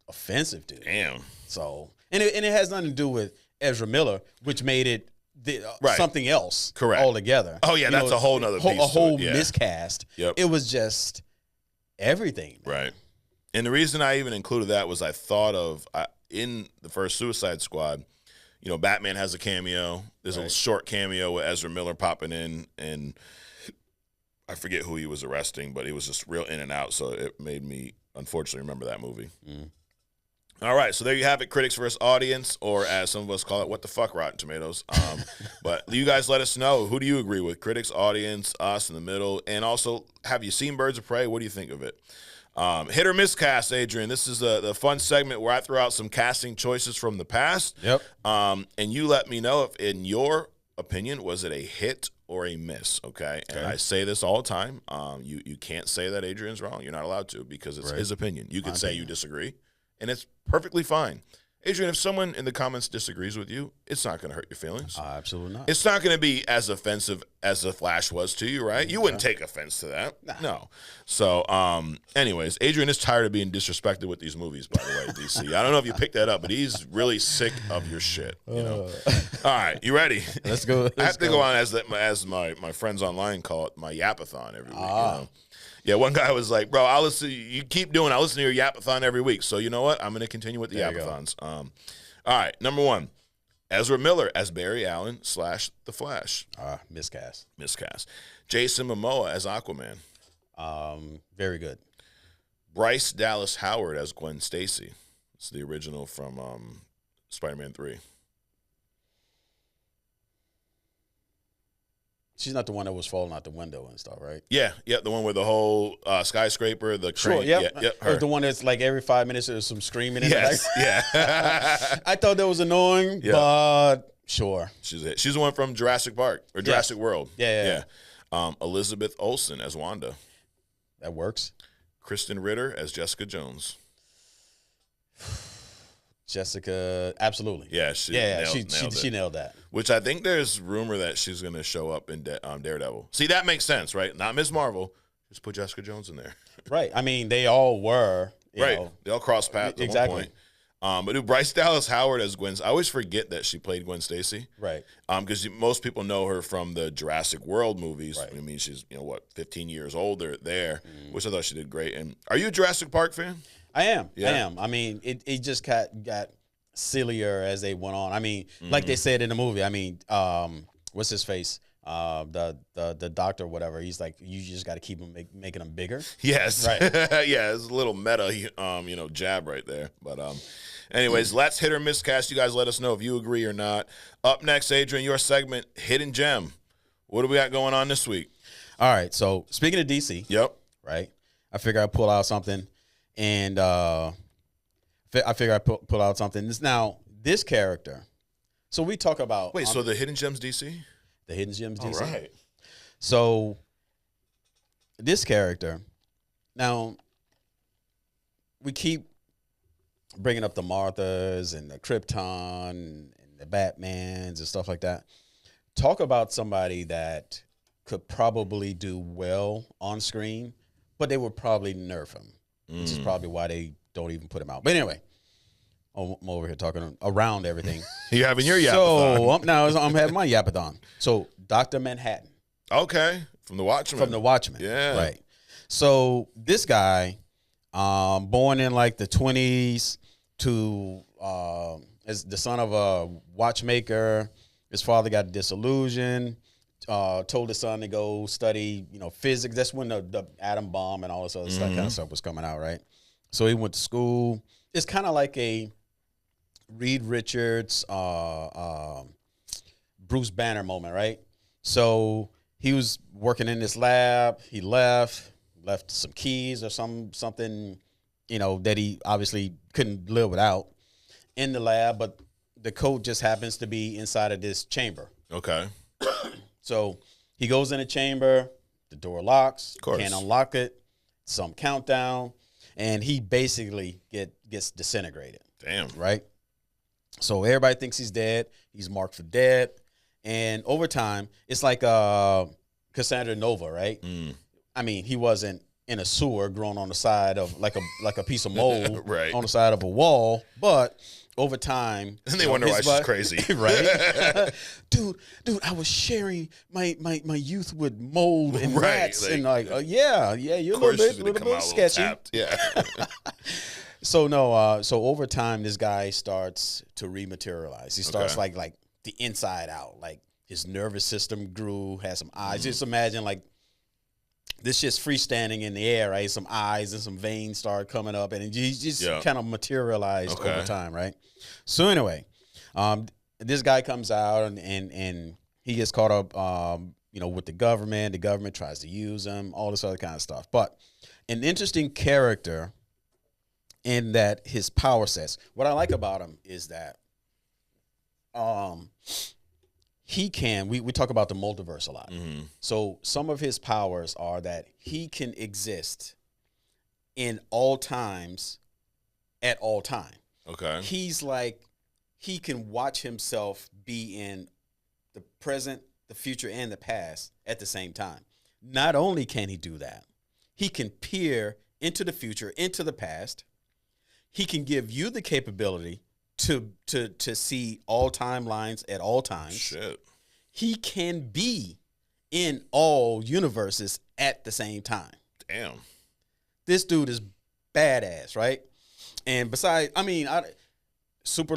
offensive, dude. Damn. So, and it has nothing to do with Ezra Miller, which made it something else altogether. Oh, yeah, that's a whole nother piece. A whole miscast. Yep. It was just everything. Man. Right. And the reason I even included that was I thought of in the first Suicide Squad, Batman has a cameo. There's a short cameo with Ezra Miller popping in, and I forget who he was arresting, but he was just real in and out, so it made me, unfortunately, remember that movie. All right, so there you have it, critics versus audience, or as some of us call it, what the fuck, Rotten Tomatoes. But you guys let us know, who do you agree with? Critics, audience, us in the middle, and also, have you seen Birds of Prey? What do you think of it? Hit or miss cast, Adrian. This is the fun segment where I throw out some casting choices from the past. Yep. And you let me know if, in your opinion, was it a hit or a miss? Okay. And I say this all the time. You can't say that Adrian's wrong. You're not allowed to because it's his opinion. You could say you disagree, and it's perfectly fine. Adrian, if someone in the comments disagrees with you, it's not going to hurt your feelings. Absolutely not. It's not going to be as offensive as The Flash was to you, right? You wouldn't take offense to that. Nah. No. So, anyways, Adrian is tired of being disrespected with these movies, by the way, DC. I don't know if you picked that up, but he's really sick of your shit. All right, you ready? Let's go. I have to go on as my friends online call it, my yapathon every week. Yeah, one guy was like, bro, I'll listen. You keep doing it. I'll listen to your yapathon every week. So you know what? I'm going to continue with the yapathons. All right, number one, Ezra Miller as Barry Allen / The Flash. Miscast. Jason Momoa as Aquaman. Very good. Bryce Dallas Howard as Gwen Stacy. It's the original from Spider-Man 3. She's not the one that was falling out the window and stuff, right? Yeah, the one with the whole skyscraper, the crane. Sure, yeah. Her. The one that's like every 5 minutes there's some screaming in yes, the back. yeah. I thought that was annoying, but sure. She's the one from Jurassic Park or Jurassic World. Yeah. Elizabeth Olsen as Wanda. That works. Kristen Ritter as Jessica Jones. Jessica, absolutely. Yeah, she nailed that. Which I think there's rumor that she's going to show up in Daredevil. See, that makes sense, right? Not Ms. Marvel. Just put Jessica Jones in there. Right. I mean, they all were. Right. They all crossed paths at one point. But Bryce Dallas Howard as Gwen. I always forget that she played Gwen Stacy. Right. Because most people know her from the Jurassic World movies. Right. I mean, she's 15 years older there, which I thought she did great. And are you a Jurassic Park fan? I am. Yeah. I am. I mean, it just got sillier as they went on. I mean, like they said in the movie. I mean, what's his face? The doctor, or whatever. He's like, you just got to keep him making them bigger. Yes. Right. Yeah, it's a little meta, jab right there. But anyways, let's hit or miss cast. You guys let us know if you agree or not. Up next, Adrian, your segment, Hidden Gem. What do we got going on this week? All right. So speaking of DC. Yep. Right. I figure I'd pull out something. And I figure I pull out something. Now, this character. So we talk about. Wait, so the Hidden Gems DC? The Hidden Gems DC. All right. So this character. Now, we keep bringing up the Marthas and the Krypton and the Batmans and stuff like that. Talk about somebody that could probably do well on screen, but they would probably nerf him. Which is probably why they don't even put him out. But anyway, I'm over here talking around everything. You're having your yapathon. So I'm having my yapathon. So Dr. Manhattan. Okay, from the Watchmen. From the Watchmen. Yeah. Right. So this guy, born in like the 20s as the son of a watchmaker. His father got disillusioned. Told his son to go study, physics. That's when the atom bomb and all this other stuff, kind of stuff was coming out, right? So he went to school. It's kind of like a Reed Richards, Bruce Banner moment, right? So he was working in this lab. He left some keys or something, that he obviously couldn't live without in the lab. But the code just happens to be inside of this chamber. Okay. So he goes in a chamber, the door locks, can't unlock it, some countdown, and he basically gets disintegrated. Damn. Right? So everybody thinks he's dead. He's marked for dead. And over time, it's like Cassandra Nova, right? I mean, he wasn't in a sewer grown on the side of like a piece of mold right. on the side of a wall, but over time, and they wonder why she's crazy, right? dude, I was sharing my youth with mold and rats, like, and yeah, you're a little bit sketchy. Yeah. So over time, this guy starts to rematerialize. He starts like the inside out, like his nervous system grew, has some eyes. Just imagine like this shit's freestanding in the air, right? Some eyes and some veins start coming up, and he just kind of materialized over time, right? So anyway, this guy comes out and he gets caught up, with the government. The government tries to use him, all this other kind of stuff. But an interesting character in that his power sets. What I like about him is that he can, we talk about the multiverse a lot. So some of his powers are that he can exist in all times at all time. Okay. He's like, he can watch himself be in the present, the future, and the past at the same time. Not only can he do that, he can peer into the future, into the past. He can give you the capability to see all timelines at all times. Shit. He can be in all universes at the same time. Damn. This dude is badass, right? And besides, I mean, super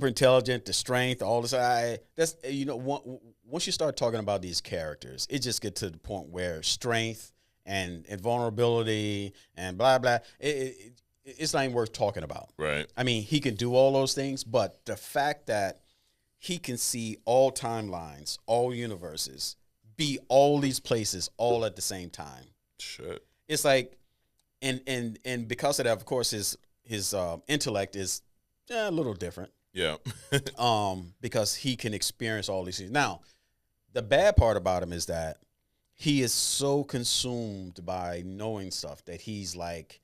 intelligent, the strength, all this. That's once you start talking about these characters, it just gets to the point where strength and vulnerability and blah blah. it's not even worth talking about. Right. I mean, he can do all those things, but the fact that he can see all timelines, all universes, be all these places all at the same time. Shit. It's like, and because of that, of course, his intellect is a little different. Yeah. Because he can experience all these things. Now, the bad part about him is that he is so consumed by knowing stuff that he's like,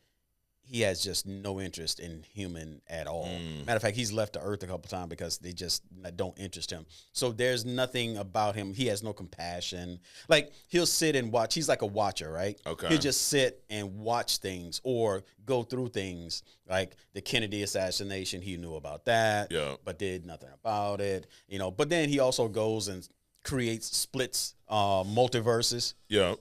he has just no interest in human at all. Matter of fact, he's left the earth a couple times because they just don't interest him. So there's nothing about him. He has no compassion. Like, he'll sit and watch. He's like a watcher, right? Okay. He'll just sit and watch things or go through things like the Kennedy assassination. He knew about that, but did nothing about it. You know, but then he also goes and splits multiverses. Yeah.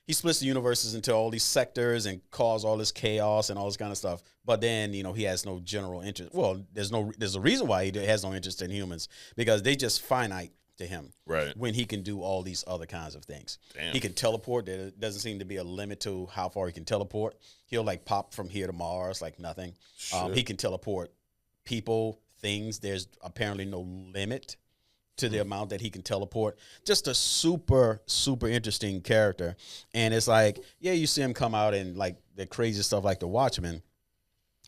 He splits the universes into all these sectors and cause all this chaos and all this kind of stuff. But then, you know, he has no general interest. Well, there's a reason why he has no interest in humans, because they just finite to him. Right. When he can do all these other kinds of things. Damn. He can teleport. There doesn't seem to be a limit to how far he can teleport. He'll like pop from here to Mars like nothing. He can teleport people, things. There's apparently no limit to the amount that he can teleport. Just a super, super interesting character. And it's like, yeah, you see him come out and like the crazy stuff like the Watchmen,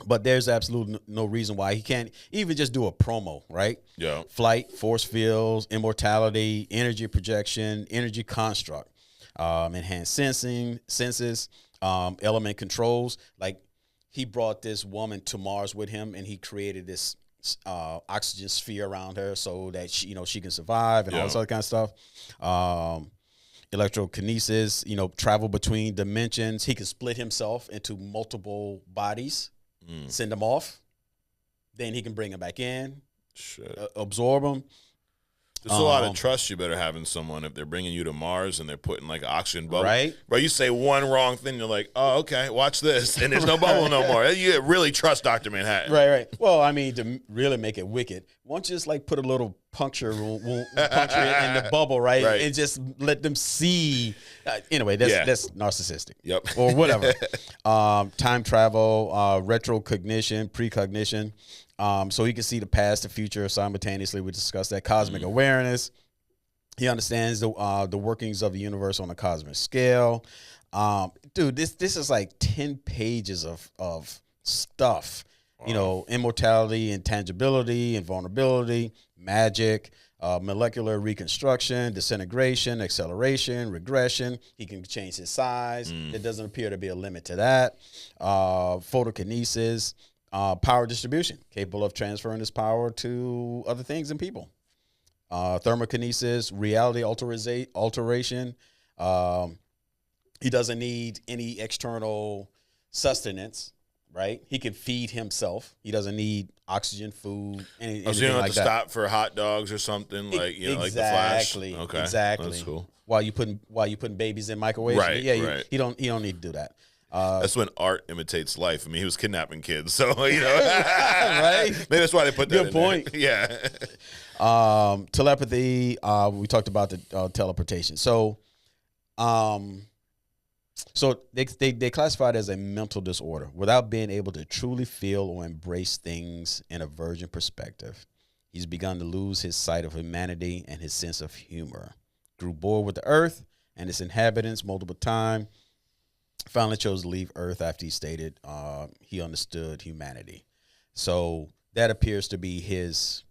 but there's absolutely no reason why he can't even just do a promo, right? Yeah. Flight, force fields, immortality, energy projection, energy construct, enhanced senses, element controls. Like, he brought this woman to Mars with him, and he created this oxygen sphere around her so that she can survive and all this other kind of stuff. Electrokinesis, travel between dimensions. He can split himself into multiple bodies, send them off. Then he can bring them back in, absorb them. There's a lot of trust you better have in someone if they're bringing you to Mars and they're putting like an oxygen bubble. Right. Bro, you say one wrong thing, you're like, oh, okay, watch this. And there's no bubble no more. You really trust Dr. Manhattan. Right. Well, I mean, to really make it wicked, why don't you just like put a little puncture in the bubble, right? And just let them see. Anyway, that's narcissistic. Yep. Or whatever. Time travel, retrocognition, precognition. So he can see the past, the future simultaneously. We discussed that. Cosmic awareness. He understands the workings of the universe on a cosmic scale. Dude, this is like 10 pages of stuff. Wow. Immortality, intangibility, invulnerability, magic, molecular reconstruction, disintegration, acceleration, regression. He can change his size. There doesn't appear to be a limit to that. Photokinesis. Power distribution, capable of transferring this power to other things and people. Thermokinesis, reality alteration. He doesn't need any external sustenance, right? He can feed himself. He doesn't need oxygen, food, anything like that. So you don't have to stop for hot dogs or something like like the Flash. Okay, exactly. That's cool. While you putting babies in microwaves, right? He don't need to do that. That's when art imitates life. I mean, he was kidnapping kids, so right? Maybe that's why they put that. Good point. Yeah. Telepathy. We talked about the teleportation. So, they classify it as a mental disorder without being able to truly feel or embrace things in a virgin perspective. He's begun to lose his sight of humanity and his sense of humor. Grew bored with the earth and its inhabitants multiple times. Finally chose to leave Earth after he stated he understood humanity. So that appears to be his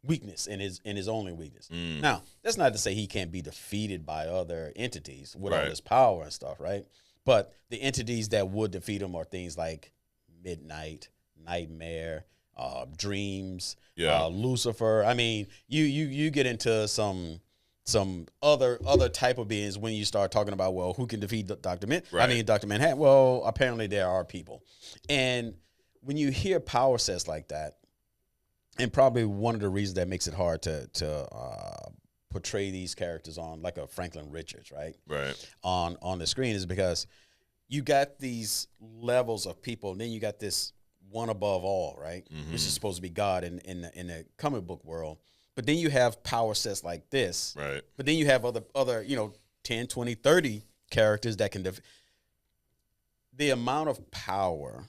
weakness and his only weakness. Now, that's not to say he can't be defeated by other entities with all his power and stuff, right? But the entities that would defeat him are things like Midnight, Nightmare, Dreams, Lucifer. I mean, you get into some other type of beings when you start talking about, well, who can defeat Dr. Dr. Manhattan. Well, apparently there are people. And when you hear power sets like that, and probably one of the reasons that makes it hard to portray these characters on like a Franklin Richards, right? On the screen is because you got these levels of people, and then you got this one above all, right? Which is supposed to be God in the comic book world. But then you have power sets like this. Right. But then you have other 10, 20, 30 characters that can the amount of power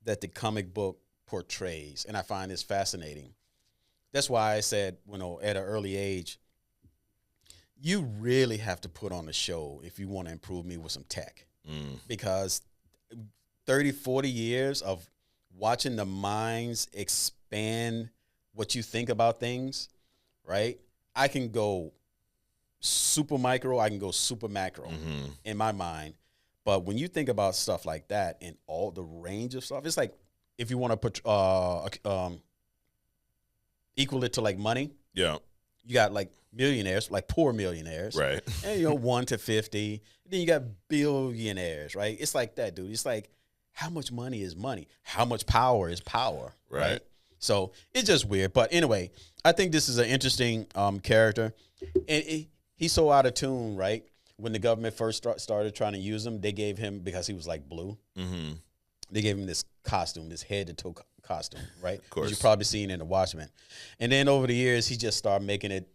that the comic book portrays, and I find this fascinating. That's why I said, at an early age, you really have to put on a show if you want to improve me with some tech. Because 30, 40 years of watching the minds expand what you think about things, right? I can go super micro, I can go super macro in my mind. But when you think about stuff like that and all the range of stuff, it's like if you want to put equal it to like money. Yeah. You got like millionaires, like poor millionaires. Right. And 1 to 50. Then you got billionaires, right? It's like that, dude. It's like, how much money is money? How much power is power? Right. So it's just weird. But anyway, I think this is an interesting character. And he's so out of tune, right? When the government first started trying to use him, they gave him, because he was like blue, they gave him this costume, this head-to-toe costume, right? Of course. You've probably seen in The Watchmen. And then over the years, he just started making it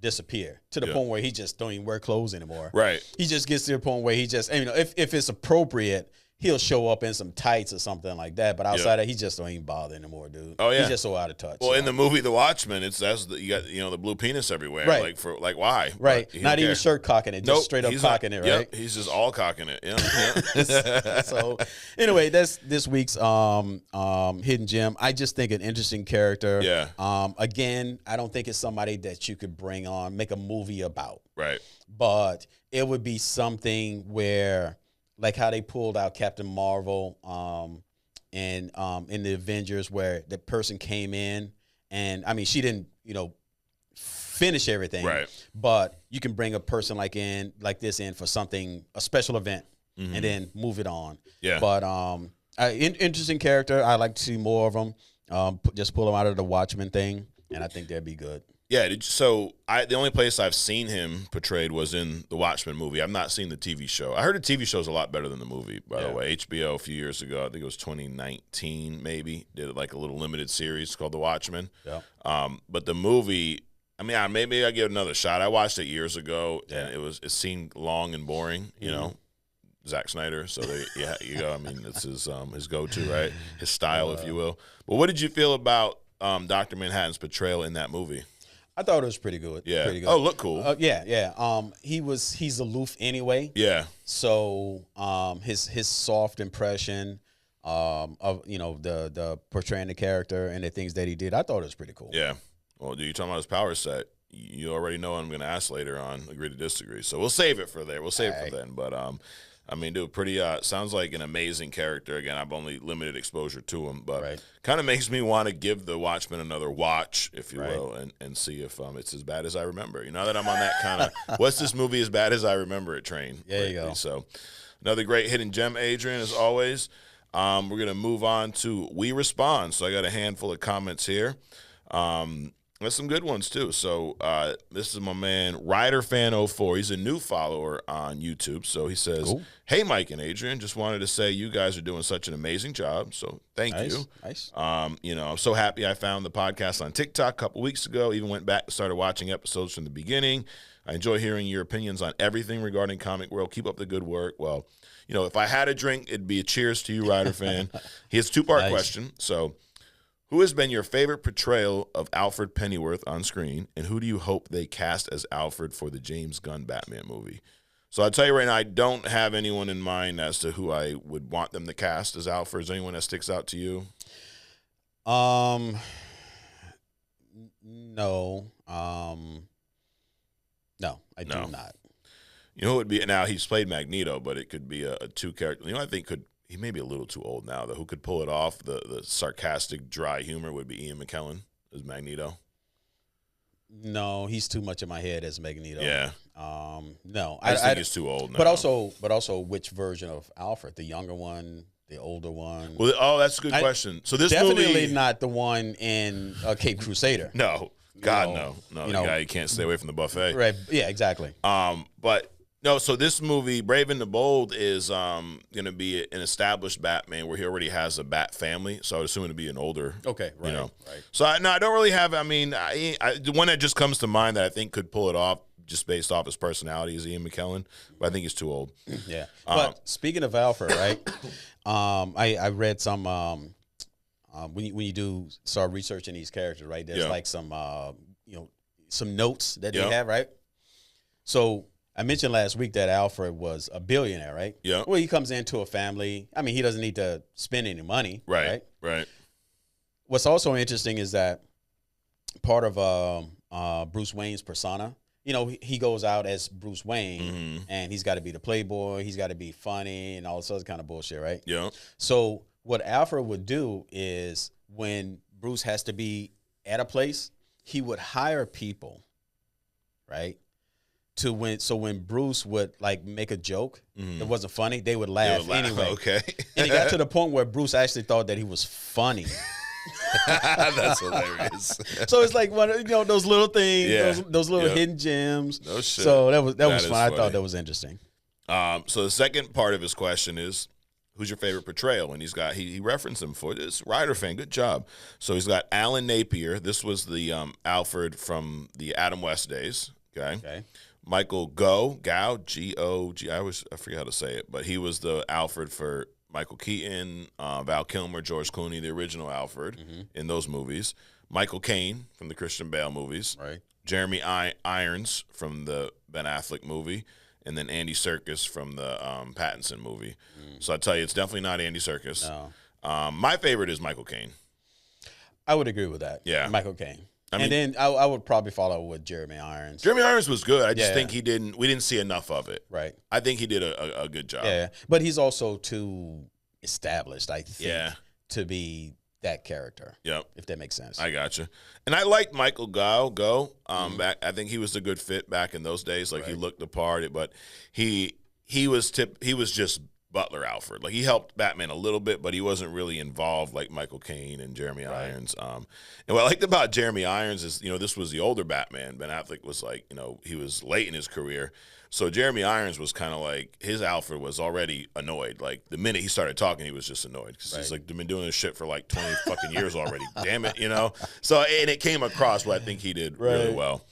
disappear to the point where he just don't even wear clothes anymore. Right. He just gets to the point where he just, if it's appropriate, he'll show up in some tights or something like that. But outside that, he just don't even bother anymore, dude. Oh, yeah. He's just so out of touch. Well, in the movie The Watchmen, you got the blue penis everywhere. Right. Why? Right. Not even shirt cocking it, just straight up cocking it, right? Yep. He's just all cocking it. Yeah. So anyway, that's this week's hidden gem. I just think an interesting character. Yeah. Again, I don't think it's somebody that you could bring on, make a movie about. Right. But it would be something where, like how they pulled out Captain Marvel in the Avengers, where the person came in and, she didn't, finish everything. Right. But you can bring a person like this in for something, a special event, and then move it on. Yeah. But interesting character. I like to see more of them. Just pull them out of the Watchmen thing, and I think that'd be good. Yeah, the only place I've seen him portrayed was in the Watchmen movie. I've not seen the TV show. I heard the TV show is a lot better than the movie, by the way. HBO a few years ago, I think it was 2019 maybe, did like a little limited series called The Watchmen. Yeah. But the movie, maybe I give it another shot. I watched it years ago, and it seemed long and boring, you know. Zack Snyder, so you go. It's his go-to, right? His style, if you will. But what did you feel about Dr. Manhattan's portrayal in that movie? I thought it was pretty good. Yeah. Pretty good. Oh, look cool. Yeah. He's aloof anyway. Yeah. So his soft impression of the portraying the character and the things that he did, I thought it was pretty cool. Yeah. Well, dude, you're talking about his power set. You already know what I'm going to ask later on. Agree to disagree. So we'll save it for there. We'll save it for then. But dude, pretty sounds like an amazing character. Again, I've only limited exposure to him, but kind of makes me want to give the Watchmen another watch, if you will, and see if it's as bad as I remember. Now that I'm on that kind of what's this movie as bad as I remember it train. There you go. So another great hidden gem, Adrian, as always. We're gonna move on to We Respond. So I got a handful of comments here. There's some good ones, too. So this is my man, RiderFan04. He's a new follower on YouTube. So he says, cool. Hey, Mike and Adrian, just wanted to say you guys are doing such an amazing job. So thank you. Nice. I'm so happy I found the podcast on TikTok a couple weeks ago. Even went back and started watching episodes from the beginning. I enjoy hearing your opinions on everything regarding comic world. Keep up the good work. Well, if I had a drink, it'd be a cheers to you, Rider fan. He has a two-part question. So, who has been your favorite portrayal of Alfred Pennyworth on screen, and who do you hope they cast as Alfred for the James Gunn Batman movie? So I'll tell you right now, I don't have anyone in mind as to who I would want them to cast as Alfred. Is there anyone that sticks out to you? No. No, I do not. You know who it would be? Now, he's played Magneto, but it could be a two-character. I think he may be a little too old now, though. Who could pull it off? The sarcastic, dry humor would be Ian McKellen as Magneto. No, he's too much in my head as Magneto. Yeah. No, I think he's too old now. But also, which version of Alfred? The younger one, the older one? Well, that's a good question. So this definitely movie, not the one in Cape Crusader. No, God, no. The guy you can't stay away from the buffet. Right. Yeah, exactly. But. No, so this movie, Brave and the Bold, is going to be an established Batman where he already has a Bat family. So I would assume it to be an older. Okay, right. Right. So I don't really have. The one that just comes to mind that I think could pull it off just based off his personality as Ian McKellen, but I think he's too old. Yeah. But speaking of Alfred, right? I read some when you start researching these characters, right? There's like some some notes that they have, right? So I mentioned last week that Alfred was a billionaire, right? Yeah. Well, he comes into a family. I mean, he doesn't need to spend any money, right? Right. What's also interesting is that part of Bruce Wayne's persona, he goes out as Bruce Wayne, and he's got to be the playboy, he's got to be funny, and all this other kind of bullshit, right? Yeah. So what Alfred would do is when Bruce has to be at a place, he would hire people, right? When Bruce would like make a joke that wasn't funny, they would laugh anyway. Okay. And it got to the point where Bruce actually thought that he was funny. That's hilarious. So it's like those little things, those little hidden gems. No shit. So that was fun. Funny. I thought that was interesting. So the second part of his question is, who's your favorite portrayal? And he referenced him for this. Ryder fan, good job. So he's got Alan Napier. This was the Alfred from the Adam West days. Okay. Michael Gow, G-O-G. I forget how to say it, but he was the Alfred for Michael Keaton, Val Kilmer, George Clooney, the original Alfred in those movies. Michael Caine from the Christian Bale movies. Right. Jeremy Irons from the Ben Affleck movie. And then Andy Serkis from the Pattinson movie. So I tell you, it's definitely not Andy Serkis. No. My favorite is Michael Caine. I would agree with that. Yeah. Michael Caine. Then I would probably follow with Jeremy Irons. Jeremy Irons was good. I just think we didn't see enough of it. Right. I think he did a good job. Yeah. But he's also too established, I think, to be that character. Yep. If that makes sense. I gotcha. And I liked Michael Go. Back, I think he was a good fit back in those days. Like he looked the part, but he was just Butler Alfred. Like he helped Batman a little bit, but he wasn't really involved like Michael Caine and Jeremy Irons. And what I liked about Jeremy Irons is, this was the older Batman. Ben Affleck was like, he was late in his career. So Jeremy Irons was kind of like, his Alfred was already annoyed. Like the minute he started talking, he was just annoyed because he's like, been doing this shit for like 20 fucking years already. Damn it, So, and it came across what I think he did really well.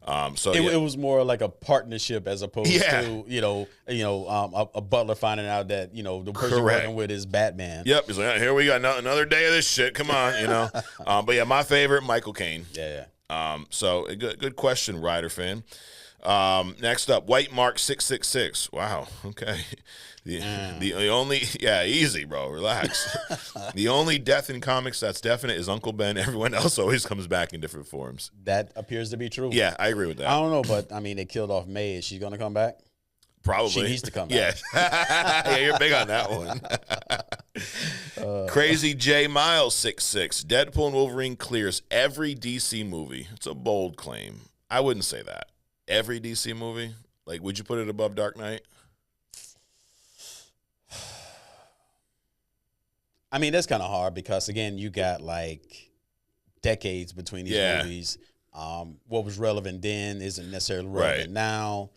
It was more like a partnership as opposed to a butler finding out that the person you're working with is Batman. Yep, he's like, here we got another day of this shit. Come on, but yeah, my favorite, Michael Caine. Yeah. So a good question, Ryder fan. Next up, White Mark 666. Wow. Okay. The only easy, bro. Relax. The only death in comics that's definite is Uncle Ben. Everyone else always comes back in different forms. That appears to be true. Yeah, I agree with that. I don't know, but I mean, they killed off May. Is she going to come back? Probably. She needs to come back. Yeah, you're big on that one. Crazy J Miles 66. Deadpool and Wolverine clears every DC movie. It's a bold claim. I wouldn't say that. Every DC movie? Like, would you put it above Dark Knight? I mean, that's kind of hard because, again, you got, like, decades between these movies. What was relevant then isn't necessarily relevant now.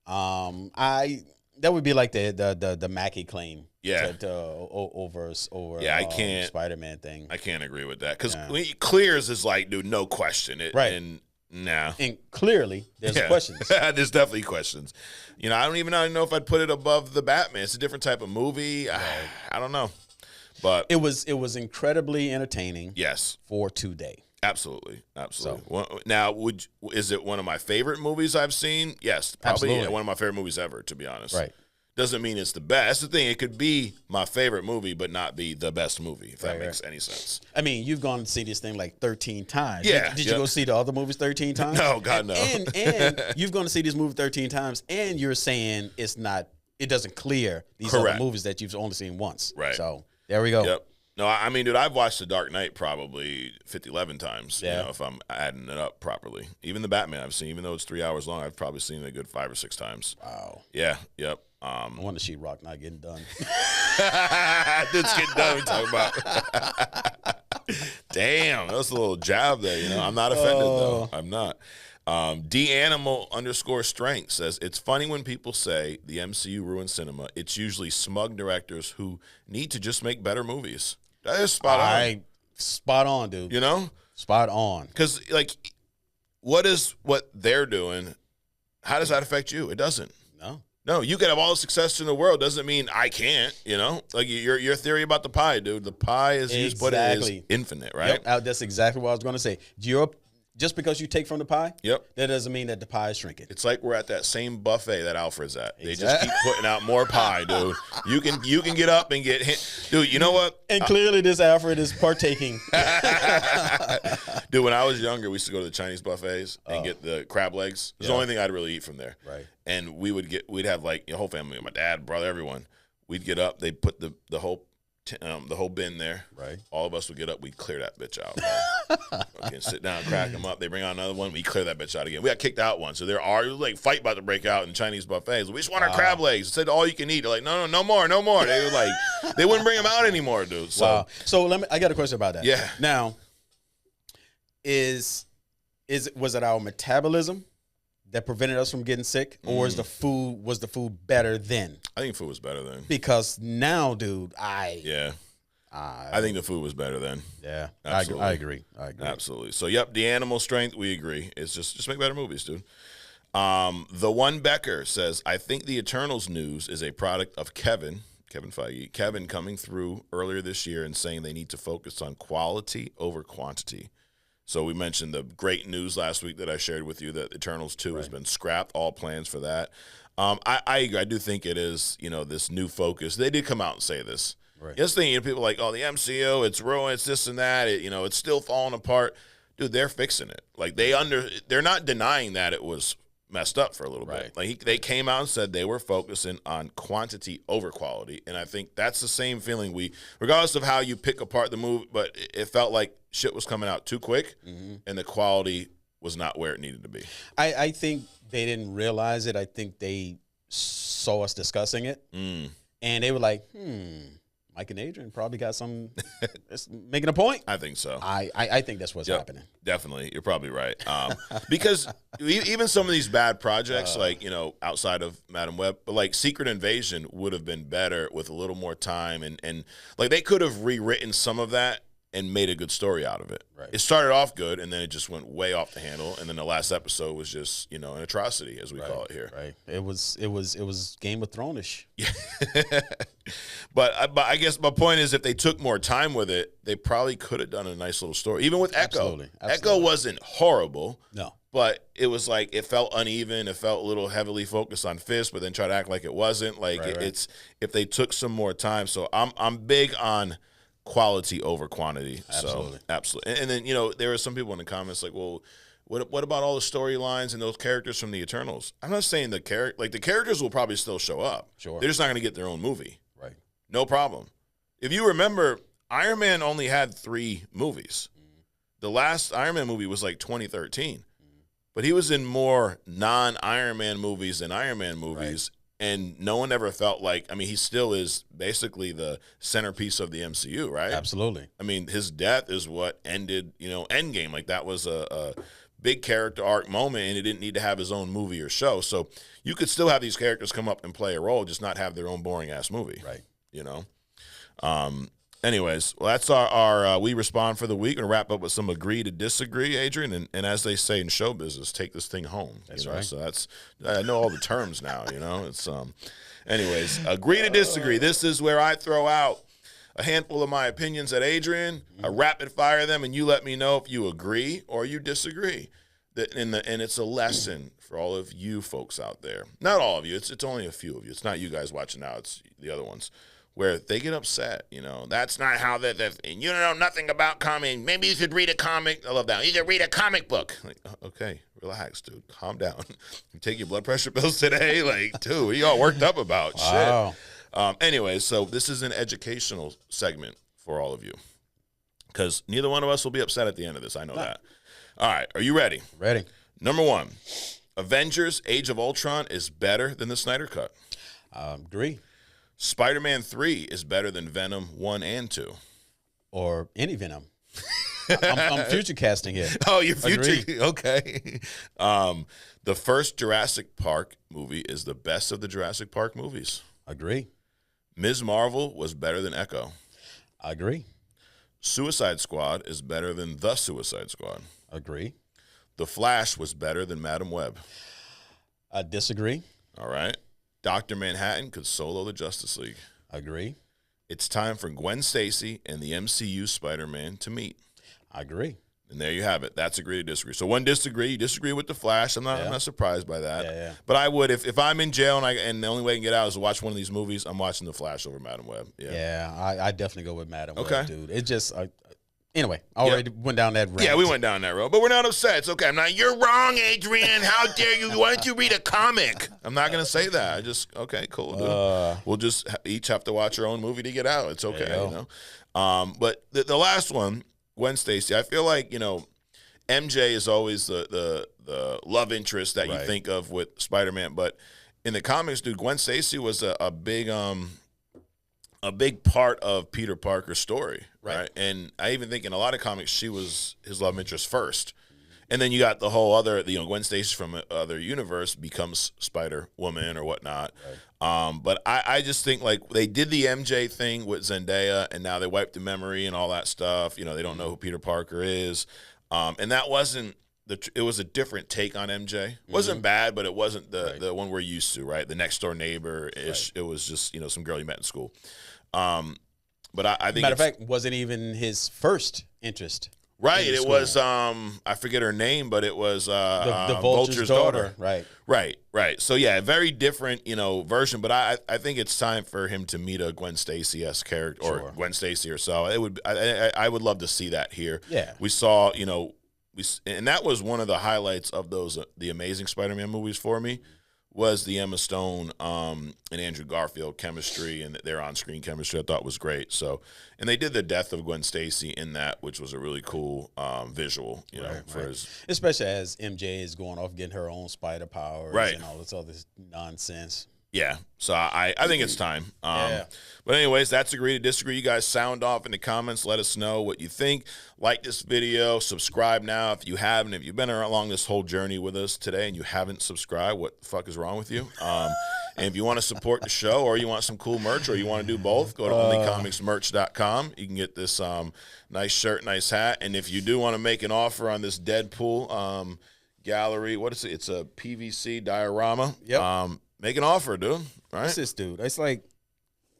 That would be like the Mackie claim. Yeah. Over I can't Spider-Man thing. I can't agree with that because clears is like, dude, no question. Right. And clearly, there's questions. There's definitely questions. I don't even know if I'd put it above the Batman. It's a different type of movie. I don't know. But it was incredibly entertaining. Yes. For today. Absolutely. Now, is it one of my favorite movies I've seen? Yes, probably one of my favorite movies ever, to be honest. Right. Doesn't mean it's the best. That's the thing. It could be my favorite movie, but not be the best movie, if that makes any sense. I mean, you've gone to see this thing like 13 times. Yeah. Did you go see the other movies 13 times? No, God, no. And you've gone to see this movie 13 times, and you're saying it doesn't clear these other movies that you've only seen once. Right. So there we go. Yep. No, I mean, dude, I've watched The Dark Knight probably 11 times, if I'm adding it up properly. Even the Batman I've seen, even though it's 3 hours long, I've probably seen it a good 5 or 6 times. Wow. Yeah, yep. I wonder Sheetrock not getting done. Dude's getting done, we talking about. Damn, that's a little jab there, I'm not offended, though. I'm not. D_Animal_strength says, it's funny when people say the MCU ruined cinema. It's usually smug directors who need to just make better movies. That is spot on. Spot on, dude. Spot on. Because, like, what they're doing How does that affect you? It doesn't. No. No, you can have all the success in the world. Doesn't mean I can't, you know? Like your theory about the pie, dude. The pie, as you put it, is infinite, right? Yep. That's exactly what I was going to say. Just because you take from the pie, that doesn't mean that the pie is shrinking. It's like we're at that same buffet that Alfred's at. They just keep putting out more pie, dude. You can get up and get hit. Dude, you know what? And clearly this Alfred is partaking. Dude, when I was younger, we used to go to the Chinese buffets and get the crab legs. It's the only thing I'd really eat from there. Right. And we'd have like your whole family, my dad, brother, everyone. We'd get up, they'd put the whole bin there. Right. All of us would get up, we'd clear that bitch out. Okay, sit down, crack them up. They bring out another one, we clear that bitch out again. We got kicked out once. So there are like fight about to break out in Chinese buffets. We just want our crab legs. It said all you can eat. They're like, no more. They were like, they wouldn't bring them out anymore, dude. So, wow. So I got a question about that. Yeah. Now, was it our metabolism that prevented us from getting sick, or was the food better then? I think food was better then. Because now, dude, I think the food was better then. Yeah, absolutely. I agree. Absolutely. So, yep, the animal strength, we agree. It's just make better movies, dude. The One Becker says, I think the Eternals news is a product of Kevin Feige. Kevin coming through earlier this year and saying they need to focus on quality over quantity. So we mentioned the great news last week that I shared with you that Eternals 2 has been scrapped, all plans for that. I agree. I do think it is, this new focus. They did come out and say this. Right. Yes, people are like, oh, the MCU, it's ruined, it's this and that, it's still falling apart. Dude, they're fixing it. Like they're not denying that it was messed up for a little bit. Like they came out and said they were focusing on quantity over quality, and I think that's the same feeling regardless of how you pick apart the movie, but it felt like shit was coming out too quick, and the quality was not where it needed to be. I think they didn't realize it. I think they saw us discussing it, and they were like, Mike and Adrian probably got some making a point. I think so. I think that's what's happening. Definitely. You're probably right. Because even some of these bad projects, outside of Madam Web, but like Secret Invasion would have been better with a little more time. And like they could have rewritten some of that and made a good story out of it. Right. It started off good, and then it just went way off the handle. And then the last episode was just, an atrocity, as we call it here. Right. It was Game of Thrones-ish. Yeah. But I guess my point is, if they took more time with it, they probably could have done a nice little story. Even with Echo. Absolutely. Echo wasn't horrible. No. But it was like it felt uneven. It felt a little heavily focused on Fisk, but then try to act like it wasn't. Like it's if they took some more time. So I'm big on quality over quantity. Absolutely. So absolutely. And then there were some people in the comments like, well, what about all the storylines and those characters from the Eternals? I'm not saying the characters will probably still show up. Sure. They're just not going to get their own movie. Right. No problem. If you remember, Iron Man only had 3 movies. The last Iron Man movie was like 2013. But he was in more non-Iron Man movies than Iron Man movies. Right. And no one ever felt like, he still is basically the centerpiece of the MCU, right? Absolutely. His death is what ended, Endgame. Like that was a big character arc moment, and he didn't need to have his own movie or show. So you could still have these characters come up and play a role, just not have their own boring-ass movie. Right. Anyways, well, that's our We Respond for the week. We're going to wrap up with some agree to disagree, Adrian. And as they say in show business, take this thing home. That's right. So I know all the terms now, It's anyways, agree to disagree. This is where I throw out a handful of my opinions at Adrian, I rapid fire them, and you let me know if you agree or you disagree. And it's a lesson for all of you folks out there. Not all of you. It's only a few of you. It's not you guys watching now. It's the other ones. Where they get upset, that's not how that, and you don't know nothing about comic. Maybe you should read a comic. I love that. You should read a comic book. Like, okay, relax, dude. Calm down. You take your blood pressure pills today? Like, dude, what are you all worked up about? Wow. Shit. Anyway, so this is an educational segment for all of you. Because neither one of us will be upset at the end of this. I know that. All right, are you ready? Ready. Number 1, Avengers Age of Ultron is better than the Snyder Cut. Agree. Spider-Man 3 is better than Venom 1 and 2. Or any Venom. I'm future casting here. Oh, you're future. Agreed. Okay. The first Jurassic Park movie is the best of the Jurassic Park movies. Agree. Ms. Marvel was better than Echo. Agree. Suicide Squad is better than The Suicide Squad. Agree. The Flash was better than Madam Web. I disagree. All right. Dr. Manhattan could solo the Justice League. Agree. It's time for Gwen Stacy and the MCU Spider-Man to meet. I agree. And there you have it. That's agree to disagree. So one disagree. You disagree with the Flash. I'm not surprised by that. Yeah. But I would if I'm in jail and the only way I can get out is to watch one of these movies. I'm watching the Flash over Madam Web. Yeah. I definitely go with Madam Web, dude. It just anyway. I already went down that road. Yeah, we went down that road, but we're not upset. It's okay. I'm not. You're wrong, Adrian. How dare you? Why don't you read a comic? I'm not gonna say that. I just okay, cool, dude. We'll just each have to watch our own movie to get out. It's okay, you know. But the last one, Gwen Stacy. I feel like MJ is always the love interest that you think of with Spider-Man, but in the comics, dude, Gwen Stacy was a big part of Peter Parker's story, right? And I even think in a lot of comics, she was his love interest first, and then you got the whole other, Gwen Stacy from other universe becomes Spider-Woman or whatnot. But I just think like they did the MJ thing with Zendaya, and now they wiped the memory and all that stuff. They don't know who Peter Parker is. And that wasn't it was a different take on MJ. It wasn't bad, but it wasn't the one we're used to, right? The next door neighbor-ish. It was just, some girl you met in school. But I think matter of fact, wasn't even his first interest. Right. It was I forget her name, but it was the Vulture's daughter. Right. So yeah, a very different, version. But I think it's time for him to meet a Gwen Stacy-esque character or Gwen Stacy herself. It would I would love to see that here. Yeah. We saw, and that was one of the highlights of those the Amazing Spider-Man movies for me. Was the Emma Stone and Andrew Garfield chemistry and their on-screen chemistry I thought was great. So, and they did the death of Gwen Stacy in that, which was a really cool visual, his. Especially as MJ is going off getting her own spider powers and all this other nonsense. Yeah, so I think it's time. But anyways, that's agree to disagree. You guys sound off in the comments. Let us know what you think. Like this video. Subscribe now if you haven't. If you've been along this whole journey with us today and you haven't subscribed, what the fuck is wrong with you? And if you want to support the show or you want some cool merch or you want to do both, go to onlycomicsmerch.com. You can get this nice shirt, nice hat. And if you do want to make an offer on this Deadpool gallery, what is it? It's a PVC diorama. Yep. Make an offer, dude. Right? What's this dude? It's like,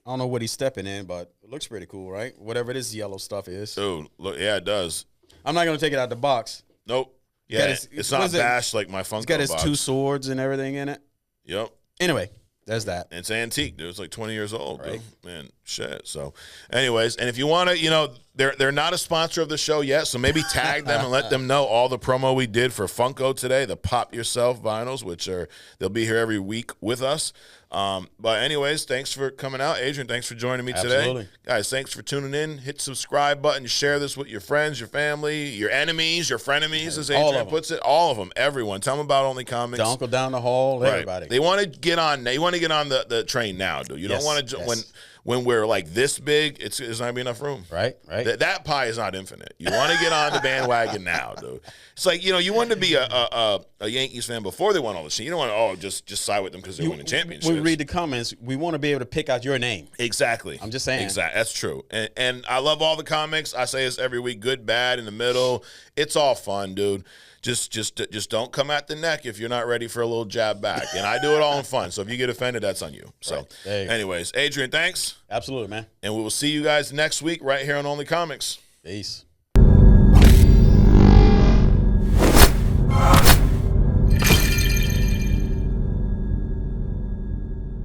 I don't know what he's stepping in, but it looks pretty cool, right? Whatever this yellow stuff is. Dude, look, yeah, it does. I'm not going to take it out the box. Nope. Yeah, it's not bashed like my Funko It's got his box. 2 swords and everything in it. Yep. Anyway, there's that. It's antique, dude. It's like 20 years old, dude. Man, shit. So, anyways, and if you want to, they're not a sponsor of the show yet, so maybe tag them and let them know all the promo we did for Funko today, the Pop Yourself vinyls, which they'll be here every week with us. But anyways, thanks for coming out. Adrian, thanks for joining me today. Guys, thanks for tuning in. Hit the subscribe button. Share this with your friends, your family, your enemies, your frenemies, as Adrian puts it. All of them. Everyone. Tell them about Only Comics. The uncle down the hall, everybody. They want to get on. You want to get on the train now, dude. You don't want to when we're like this big, there's not gonna be enough room. Right. That pie is not infinite. You want to get on the bandwagon now, dude. It's like, you want to be a Yankees fan before they won all the shit. You don't want to just side with them because they're winning championships. When we read the comments, we want to be able to pick out your name. Exactly. I'm just saying. Exactly. That's true. And I love all the comics. I say this every week, good, bad, in the middle. It's all fun, dude. Just don't come at the neck if you're not ready for a little jab back. And I do it all in fun. So if you get offended, that's on you. So anyways, Adrian, thanks. Absolutely, man. And we will see you guys next week right here on Only Comics. Peace.